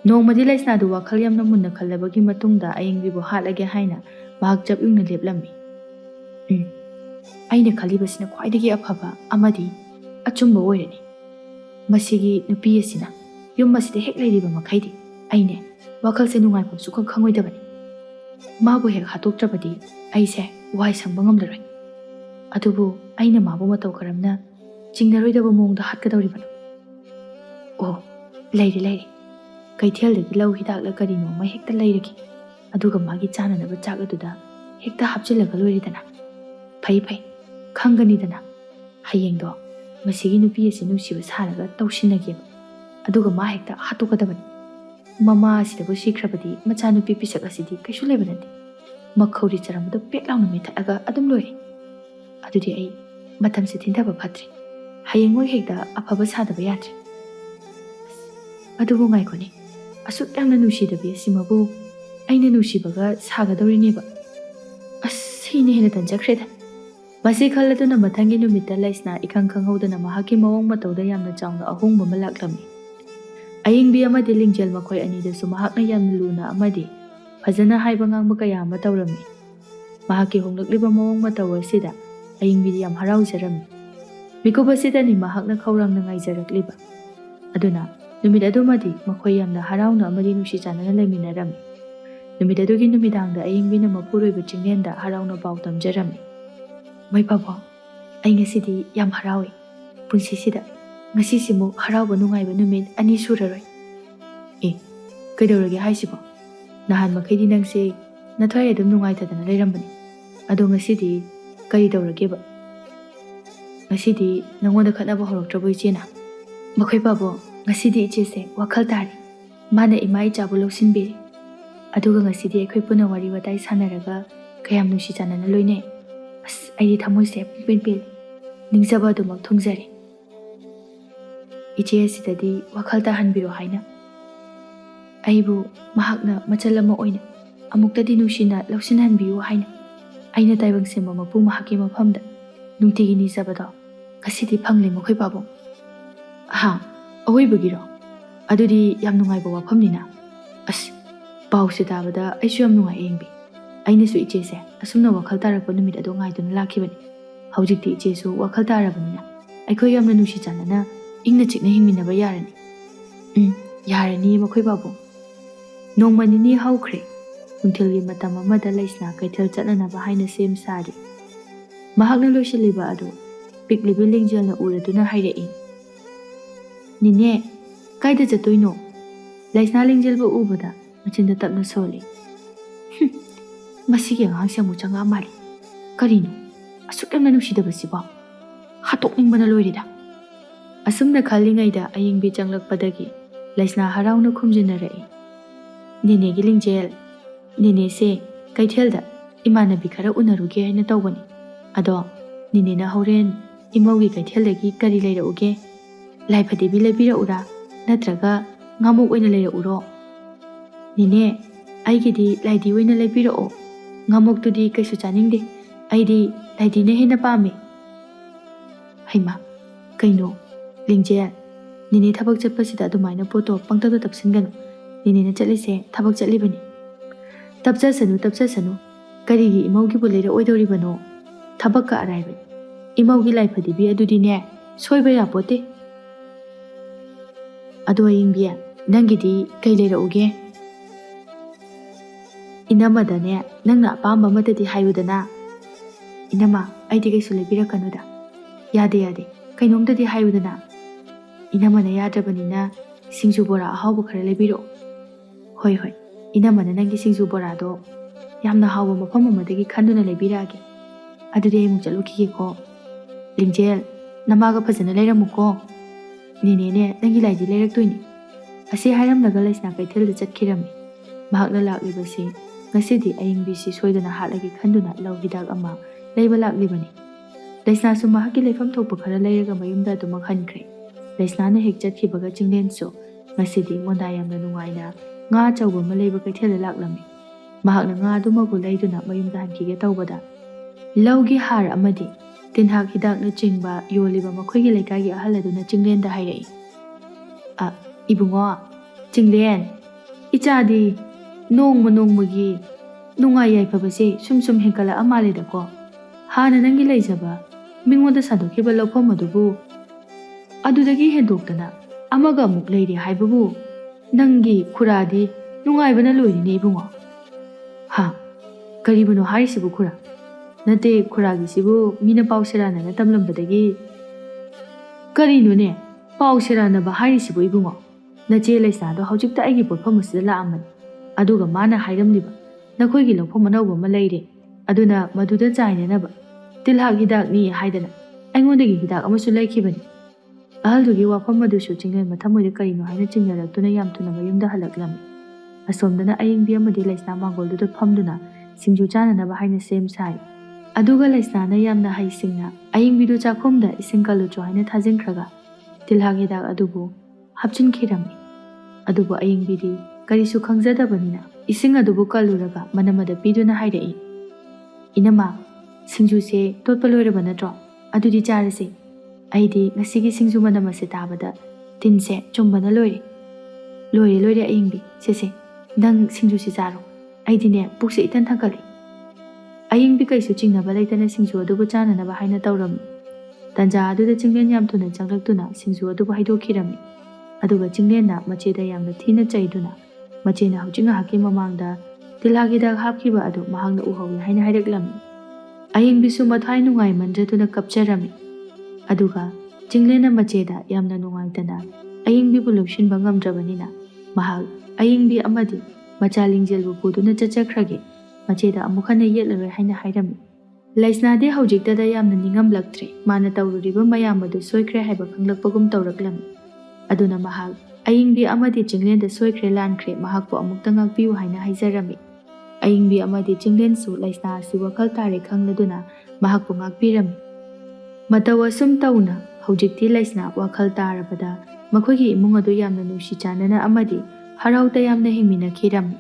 Nongmadi laisna du wakal yamna munna khallabagi matungda ayingbibu hatlage haina mahak chap yungna leplami. Aina khalibasina khwaidagi afaba amadi achumba oirani. Masigi nupi asina yum masida hek leiriba makhaidi aine wakalse nungaipam sukhang khangoidabani. Mabu hek hatoktrabadi aise wai sangba ngamlaroi. Adubu aina mabu matau karamna chingnaroidaba mongda hatkadawribano. Oh, leiri. Kaithialdagi lau hidakla karino ma hekta leiraki. Aduga magi chananaba chak aduda hekta hapchilaga loiridana. Phai khanganidana. Hayengdo masigi nupi asi nusiba saraga tawsinageba. Aduga ma hekta hatokadabani. Mama asidabu sikrabadi macha nupi pisak asidi kaisu lebanadi. Makhauri charamada pek launa methaga adum loiri. Adudi ai matamse thindaba phatri. Hayengoi hekta afaba sadaba yadri. Adubu ngaikoni. Asuk yamna nusidabi asimabu aina nusibaga sagadawrineba. Sine hena tanjakreda. Masi khalladuna mathangi numita laisna ikhang khanghaudana mahaki mawong matawda yamna chawna ahongba malaklami. Ayingbi amadi lingjal makhoi anidasu mahakna yamna luna amadi fazana haiba ngangba kaya ama tawrami. Mahaki honglakliba mawong mataw asida ayingbidi yam haraujarami. Mikuba sidani mahakna khawrangna ngaijarakliba. Aduna numid adumadi makhoi yamna harauna amadi nusi chanana laiminarami. Numid adugi numidangda ayingbina mapuroiba Chinglenda harauna pau tamjarami. Mai pabo, ay ngasidi yam harawi. Punsisida, ngasisimu harauba nungayba numid ani suraroi. Kaidawragi haisibo. Nahan makhaidi nangse nathwai adum nungaitadana lairambani. Ado ngasidi kari dawrageba. Ngasidi nangonda khatnaba horoktrabo ichena. Makhoi pabo, ngasidi ichese wakhal tari. Mana ima ichabu lawsinbiri. Aduga ngasidi aikhoi puna wari watai sanaraga kayam nusi chanana loine. Aidi thamoise pingpil ningzaba adumak thongzari. Iche asidadi wakhal tahanbiro haina. Aibu mahakna machalama oina amuktadi nusina lawsinhanbiyo haina. Aina taibang sema mapu mahaki mafamda nungtigi nizabado kasidi phangle makhoi pabo. Ha, awoibagiro. Adudi yam nungaiba wafamnina. Pause tabada aisu yam nungai engbi. Ainasu ichese asumna wakhal tarakpa numit ado ngaiduna lakhibani. Haujikti ichesu wakhal tarabanina aikhoi yamna nusi chanana ingna chikna hingminaba yarani. Yarani makhoi babu. Nongmanini haukhre. Nungthilgi matam amada laisna kaithal chatnanaba haina sem sari. Mahakna loisiliba ado piklibi lingjalna uraduna hairei. Nine, kaida chatoino. Laisna lingjalba ubada machinda tapna soli. Masigi angangse amu changa mali. Karino, asuk yamna nusidabasibo. Hatokningbana loirida. Asumna khalingaida ayingbi changlakpadagi laisna harauna khumjinarei. Nene gi lingjel. Nene se kaithelda imanabi khara unaruge haina tawbani. Ado nene na horen imaugi kaitheldagi kari leirauge. Laifadebi lebira ura natraga ngamuk oina leirauro. Nene aigidi laidi oina lebirao. Ngamuk tudi kaisu chaningde. Aidi laidi ne hena pame. Haima, kaino, lingjel. Nene thabak chatpasida adumaina poto pangtabda tapsinganu. Nene na chatlise thabak chatlibani. Tapchasanu. Karigi imaugi bu leira oidoribano. Thabak ka araibani. Imaugi laifadibi adudine soiba yapote. Ado ayingbiya nangidi kai leirauge. ꯏꯅꯝꯃꯗꯅꯦ ꯅꯪꯅ ꯑꯄꯥꯝꯕ ꯑꯃꯗꯗꯤ ꯍꯥꯏꯌꯨꯗꯅ. ꯏꯅꯝꯃ, ꯑꯩꯗꯤ ꯀꯩꯁꯨ ꯂꯩꯕꯤꯔꯛꯀꯅꯨꯗ. ꯌꯥꯗꯦ ꯌꯥꯗꯦ, ꯀꯩꯅꯣꯝꯇꯗꯤ ꯍꯥꯏꯌꯨꯗꯅ. ꯏꯅꯝꯃꯅ ꯌꯥꯗ꯭ꯔꯕꯅꯤꯅ ꯁꯤꯡꯖꯨ ꯕꯣꯔꯥ ꯑꯍꯥꯎꯕ ꯈꯔ ꯂꯩꯕꯤꯔꯛꯑꯣ. ꯍꯣꯏ ꯍꯣꯏ, ꯏꯅꯝꯃꯅ ꯅꯪꯒꯤ ꯁꯤꯡꯖꯨ ꯕꯣꯔꯥꯗꯣ ꯌꯥꯝꯅ ꯍꯥꯎꯕ ꯃꯐꯝ ꯑꯃꯗꯒꯤ ꯈꯟꯗꯨꯅ ꯂꯩꯕꯤꯔꯛꯑꯒꯦ. ꯑꯗꯨꯗꯤ ꯑꯩ ꯑꯃꯨꯛ ꯆꯠꯂꯨꯈꯤꯒꯦꯀꯣ. ꯂꯤꯡꯖꯦꯜ, ꯅꯃꯥꯒ ꯐꯖꯅ ꯂꯩꯔꯝꯃꯨꯀꯣ. ꯅꯦꯅꯦꯅꯦ, ꯅꯪꯒꯤ ꯂꯥꯏꯗꯤ ꯂꯩꯔꯛꯇꯣꯏꯅꯤ. ꯑꯁꯤ ꯍꯥꯏꯔꯝꯂꯒ ꯂꯩꯁꯅꯥ ꯀꯩꯊꯦꯜꯗ ꯆꯠꯈꯤꯔꯝꯃꯤ. ꯃꯍꯥꯛꯅ ꯂꯥꯛꯂꯤꯕꯁꯤ ꯉꯁꯤꯗꯤ ꯑꯏꯪꯕꯤꯁꯤ ꯁꯣꯏꯗꯅ ꯍꯥꯠꯂꯒꯦ ꯈꯟꯗꯨꯅ ꯂꯧ ꯍꯤꯗꯥꯛ ꯑꯃ ꯂꯩꯕ ꯂꯥꯛꯂꯤꯕꯅꯤ. ꯂꯩꯁꯅꯥꯁꯨ ꯃꯍꯥꯛꯀꯤ ꯂꯩꯐꯝ ꯊꯣꯛꯄ ꯈꯔ ꯂꯩꯔꯒ ꯃꯌꯨꯝꯗ ꯑꯗꯨꯃꯛ ꯍꯟꯈ꯭ꯔꯦ. ꯂꯩꯁꯅꯥꯅ ꯍꯦꯛ ꯆꯠꯈꯤꯕꯒ ꯆꯤꯡꯂꯦꯟꯁꯨ ꯉꯁꯤꯗꯤ ꯃꯣꯟꯗꯥ ꯌꯥꯝꯅ ꯅꯨꯡꯉꯥꯏꯅ ꯉꯥ ꯑꯆꯧꯕ ꯑꯃ ꯂꯩꯕ ꯀꯩꯊꯦꯜꯗ ꯂꯥꯛꯂꯝꯃꯤ. ꯃꯍꯥꯛꯅ ꯉꯥ ꯑꯗꯨꯃꯛꯕꯨ ꯂꯩꯗꯨꯅ ꯃꯌꯨꯝꯗ ꯍꯟꯈꯤꯒꯦ ꯇꯧꯕꯗ ꯂꯧꯒꯤ ꯍꯥꯔ ꯑꯃꯗꯤ ꯇꯤꯟꯍꯥꯛ ꯍꯤꯗꯥꯛꯅꯆꯤꯡꯕ ꯌꯣꯜꯂꯤꯕ ꯃꯈꯣꯏꯒꯤ ꯂꯩꯀꯥꯏꯒꯤ ꯑꯍꯜ ꯑꯗꯨꯅ ꯆꯤꯡꯂꯦꯟꯗ ꯍꯥꯏꯔꯛꯏ. ꯏꯕꯨꯡꯉꯣ, ꯆꯤꯡꯂꯦꯟ, ꯏꯆꯥꯗꯤ ꯅꯣꯡꯃ ꯅꯣꯡꯃꯒꯤ ꯅꯨꯡꯉꯥꯏ ꯌꯥꯏꯐꯕꯁꯦ ꯁꯨꯝ ꯍꯦꯟꯒꯠꯂꯛꯑ ꯃꯥꯜꯂꯦꯗꯀꯣ. ꯍꯥꯟꯅ ꯅꯪꯒꯤ ꯂꯩꯖꯕ ꯃꯤꯉꯣꯟꯗ ꯁꯟꯗꯣꯛꯈꯤꯕ ꯂꯧꯐꯝ ꯑꯗꯨꯕꯨ ꯑꯗꯨꯗꯒꯤ ꯍꯦꯟꯗꯣꯛꯇꯅ ꯑꯃꯒ ꯑꯃꯨꯛ ꯂꯩꯔꯦ ꯍꯥꯏꯕꯕꯨ ꯅꯪꯒꯤ ꯈꯨꯔꯥꯗꯤ ꯅꯨꯡꯉꯥꯏꯕꯅ ꯂꯣꯏꯔꯤꯅꯦ ꯏꯕꯨꯡꯉꯣ. ꯍꯥ, ꯀꯔꯤꯕꯨꯅꯣ ꯍꯥꯏꯔꯤꯁꯤꯕꯨ ꯈꯨꯔꯥ? ꯅꯠꯇꯦ, ꯈꯨꯔꯥꯒꯤꯁꯤꯕꯨ ꯃꯤꯅ ꯄꯥꯎ ꯁꯦꯔꯥꯟꯅꯅ ꯇꯝꯂꯝꯕꯗꯒꯤ. ꯀꯔꯤꯅꯣꯅꯦ ꯄꯥꯎ ꯁꯦꯔꯥꯟꯅꯕ ꯍꯥꯏꯔꯤꯁꯤꯕꯨ ꯏꯕꯨꯡꯉꯣ? ꯅꯆꯦ ꯂꯩꯁꯅꯥꯗꯣ ꯍꯧꯖꯤꯛꯇ ꯑꯩꯒꯤ ꯄꯣꯠꯐꯝ ꯑꯁꯤꯗ ꯂꯥꯛꯑꯝꯕꯅꯤ. ꯑꯗꯨꯒ ꯃꯥꯅ ꯍꯥꯏꯔꯝꯂꯤꯕ ꯅꯈꯣꯏꯒꯤ ꯂꯧꯐꯝ ꯑꯅꯧꯕ ꯑꯃ ꯂꯩꯔꯦ, ꯑꯗꯨꯅ ꯃꯗꯨꯗ ꯆꯥꯏꯅꯅꯕ ꯇꯤꯜꯍꯥꯛ ꯍꯤꯗꯥꯛꯅꯤ ꯍꯥꯏꯗꯅ ꯑꯩꯉꯣꯟꯗꯒꯤ ꯍꯤꯗꯥꯛ ꯑꯃꯁꯨ ꯂꯩꯈꯤꯕꯅꯤ. ꯑꯍꯜꯗꯨꯒꯤ ꯋꯥꯐꯝ ꯑꯗꯨꯁꯨ ꯆꯤꯡꯂꯦꯟ ꯃꯊꯃꯣꯏꯗ ꯀꯔꯤꯅꯣ ꯍꯥꯏꯅ ꯆꯤꯡꯅꯔꯛꯇꯨꯅ ꯌꯥꯝ ꯊꯨꯅ ꯃꯌꯨꯝꯗ ꯍꯜꯂꯛꯂꯝꯃꯤ. ꯑꯁꯣꯝꯗꯅ ꯑꯏꯪꯕꯤ ꯑꯃꯗꯤ ꯂꯩꯁꯅꯥ ꯃꯥꯡꯒꯣꯜꯗꯨꯗ ꯐꯝꯗꯨꯅ ꯁꯤꯡꯖꯨ ꯆꯥꯅꯅꯕ ꯍꯥꯏꯅ ꯁꯦꯝ ꯁꯥꯔꯤ. ꯑꯗꯨꯒ ꯂꯩꯁꯅꯥꯅ ꯌꯥꯝꯅ ꯍꯩꯁꯤꯡꯅ ꯑꯏꯪꯕꯤꯗꯨ ꯆꯥꯛꯈꯨꯝꯗ ꯏꯁꯤꯡ ꯀꯜꯂꯨꯆꯣ ꯍꯥꯏꯅ ꯊꯥꯖꯤꯟꯈ꯭ꯔꯒ ꯇꯤꯜꯍꯥꯛ ꯍꯤꯗꯥꯛ ꯑꯗꯨꯕꯨ ꯍꯥꯞꯆꯤꯟꯈꯤꯔꯝꯃꯤ. ꯑꯗꯨꯕꯨ ꯑꯏꯪꯕꯤꯗꯤ ꯀꯔꯤꯁꯨ ꯈꯪꯖꯗꯕꯅꯤꯅ ꯏꯁꯤꯡ ꯑꯗꯨꯕꯨ ꯀꯜꯂꯨꯔꯒ ꯃꯅꯝꯃꯗ ꯄꯤꯗꯨꯅ ꯍꯥꯏꯔꯛꯏ. ꯏꯅꯝꯃ, ꯁꯤꯡꯖꯨꯁꯦ ꯇꯣꯠꯄ ꯂꯣꯏꯔꯕ ꯅꯠꯇ꯭रो? ꯑꯗꯨꯗꯤ ꯆꯥꯔꯁꯤ. ꯑꯩꯗꯤ ꯉꯁꯤꯒꯤ ꯁꯤꯡꯖු ꯃꯅꯝ ꯑꯁꯤ ꯇꯥꯕꯗ ꯇꯤꯟꯁꯦ ꯆꯨꯝꯕꯅ ꯂꯣꯏꯔꯦ. ꯂꯣꯏꯔꯦ ꯑꯏꯪꯕꯤ, ꯁꯦꯁꯦ ꯅꯪ ꯁꯤꯡꯖꯨꯁꯤ ꯆꯥꯔꯣ. ꯑꯩꯗꯤꯅꯦ ꯄꯨꯛꯁꯦ ꯏꯊꯟ ꯊꯟꯒꯠꯂꯤ. ꯑꯏꯪꯕꯤ ꯀꯩꯁꯨ ꯆꯤꯡꯅꯕ ꯂꯩꯇꯅ ꯁꯤꯡꯖꯨ ꯑꯗꯨꯕꯨ ꯆꯥꯅꯅꯕ ꯍꯥꯏꯅ ꯇꯧꯔꯝꯃꯤ. ꯇꯟꯖꯥ ꯑꯗꯨꯗ ꯆꯤꯡꯂꯦꯟ ꯌꯥꯝ ꯊꯨꯅ ꯆꯪꯂꯛꯇꯨꯅ ꯁꯤꯡꯖꯨ ꯑꯗꯨꯕꯨ ꯍꯩꯗꯣꯛꯈꯤꯔꯝꯃꯤ. ꯑꯗꯨꯒ ꯆꯤꯡꯂꯦꯟꯅ ꯃꯆꯦꯗ ꯌꯥꯝꯅ ꯊꯤꯅ ꯆꯩꯗꯨꯅ ꯃꯆꯦꯅ ꯍꯧꯖꯤꯛ ꯉꯥꯏꯍꯥꯛꯀꯤ ꯃꯃꯥꯡꯗ ꯇꯤꯜꯍꯥꯛ ꯍꯤꯗꯥꯛ ꯍꯥꯞꯈꯤꯕ ꯑꯗꯨ ꯃꯍꯥꯛꯅ ꯎꯍꯧꯏ ꯍꯥꯏꯅ ꯍꯥꯏꯔꯛꯂꯝꯃꯤ. ꯑꯏꯪꯕꯤꯁꯨ ꯃꯊ꯭ꯋꯥꯏ ꯅꯨꯡꯉꯥꯏꯃꯟꯗ꯭ꯔꯗꯨꯅ ꯀꯞꯆꯔꯝꯃꯤ. ꯑꯗꯨꯒ ꯆꯤꯡꯂꯦꯟꯅ ꯃꯆꯦꯗ ꯌꯥꯝꯅ ꯅꯨꯡꯉꯥꯏꯇꯅ ꯑꯏꯪꯕꯤꯕꯨ ꯂꯧꯁꯤꯟꯕ ꯉꯝꯗ꯭ꯔꯕꯅꯤꯅ ꯃꯍꯥꯛ ꯑꯏꯪꯕꯤ ꯑꯃꯗꯤ ꯃꯆꯥ ꯂꯤꯡꯖꯦꯜꯕꯨ ꯄꯨꯗꯨꯅ ꯆꯠꯆꯈ꯭ꯔꯒꯦ, ꯃꯆꯦꯗ ꯑꯃꯨꯛ ꯍꯟꯅ ꯌꯦꯠꯂꯔꯣꯏ ꯍꯥꯏꯅ ꯍꯥꯏꯔꯝꯃꯤ. ꯂꯩꯁꯅꯥꯗꯤ ꯍꯧꯖꯤꯛꯇꯗ ꯌꯥꯝꯅ ꯅꯤꯡꯉꯝꯂꯛꯇ꯭ꯔꯦ. ꯃꯥꯅ ꯇꯧꯔꯨꯔꯤꯕ ꯃꯌꯥꯝ ꯑꯗꯨ ꯁꯣꯏꯈ꯭ꯔꯦ ꯍꯥꯏꯕ ꯈꯪꯂꯛꯄꯒꯨm ꯇꯧꯔꯛꯂꯝꯃꯤ. ꯑꯗꯨꯅ ꯃꯍꯥꯛ ꯑꯏꯪꯕꯤ ꯑꯃꯗꯤ ꯆꯤꯡꯂꯦꯟꯗ ꯁꯣꯏꯈ꯭ꯔꯦ ꯂꯥꯟꯈ꯭ꯔꯦ, ꯃꯍꯥꯛꯄꯨ ꯑꯃꯨꯛꯇ ꯉꯥꯛꯄꯤꯌꯨ ꯍꯥꯏꯅ ꯍꯥꯏꯖꯔꯝꯃꯤ. ꯑꯏꯪꯕꯤ ꯑꯃꯗꯤ ꯆꯤꯡꯂꯦꯟꯁꯨ ꯂꯩꯁꯅꯥ ꯑꯁꯤ ꯋꯥꯈꯜ ꯇꯥꯔꯦ ꯈꯪꯂꯗꯨꯅ ꯃꯍꯥꯛꯄꯨ ꯉꯥꯛꯄꯤꯔꯝꯃꯤ. ꯃꯇꯧ ꯑꯁꯨꯝ ꯇꯧꯅ ꯍꯧꯖꯤꯛꯇꯤ ꯂꯩꯁꯅꯥ ꯋꯥꯈꯜ ꯇꯥꯔꯕꯗ ꯃꯈꯣꯏꯒꯤ ꯏꯃꯨꯡ ꯑꯗꯨ ꯌꯥꯝꯅ ꯅꯨꯡꯁꯤ ꯆꯥꯟꯅꯅ ꯑꯃꯗꯤ ꯍꯔꯥꯎ ꯇꯌꯥꯝꯅ ꯍꯤꯡꯃꯤꯟꯅꯈꯤꯔꯝꯃꯤ꯫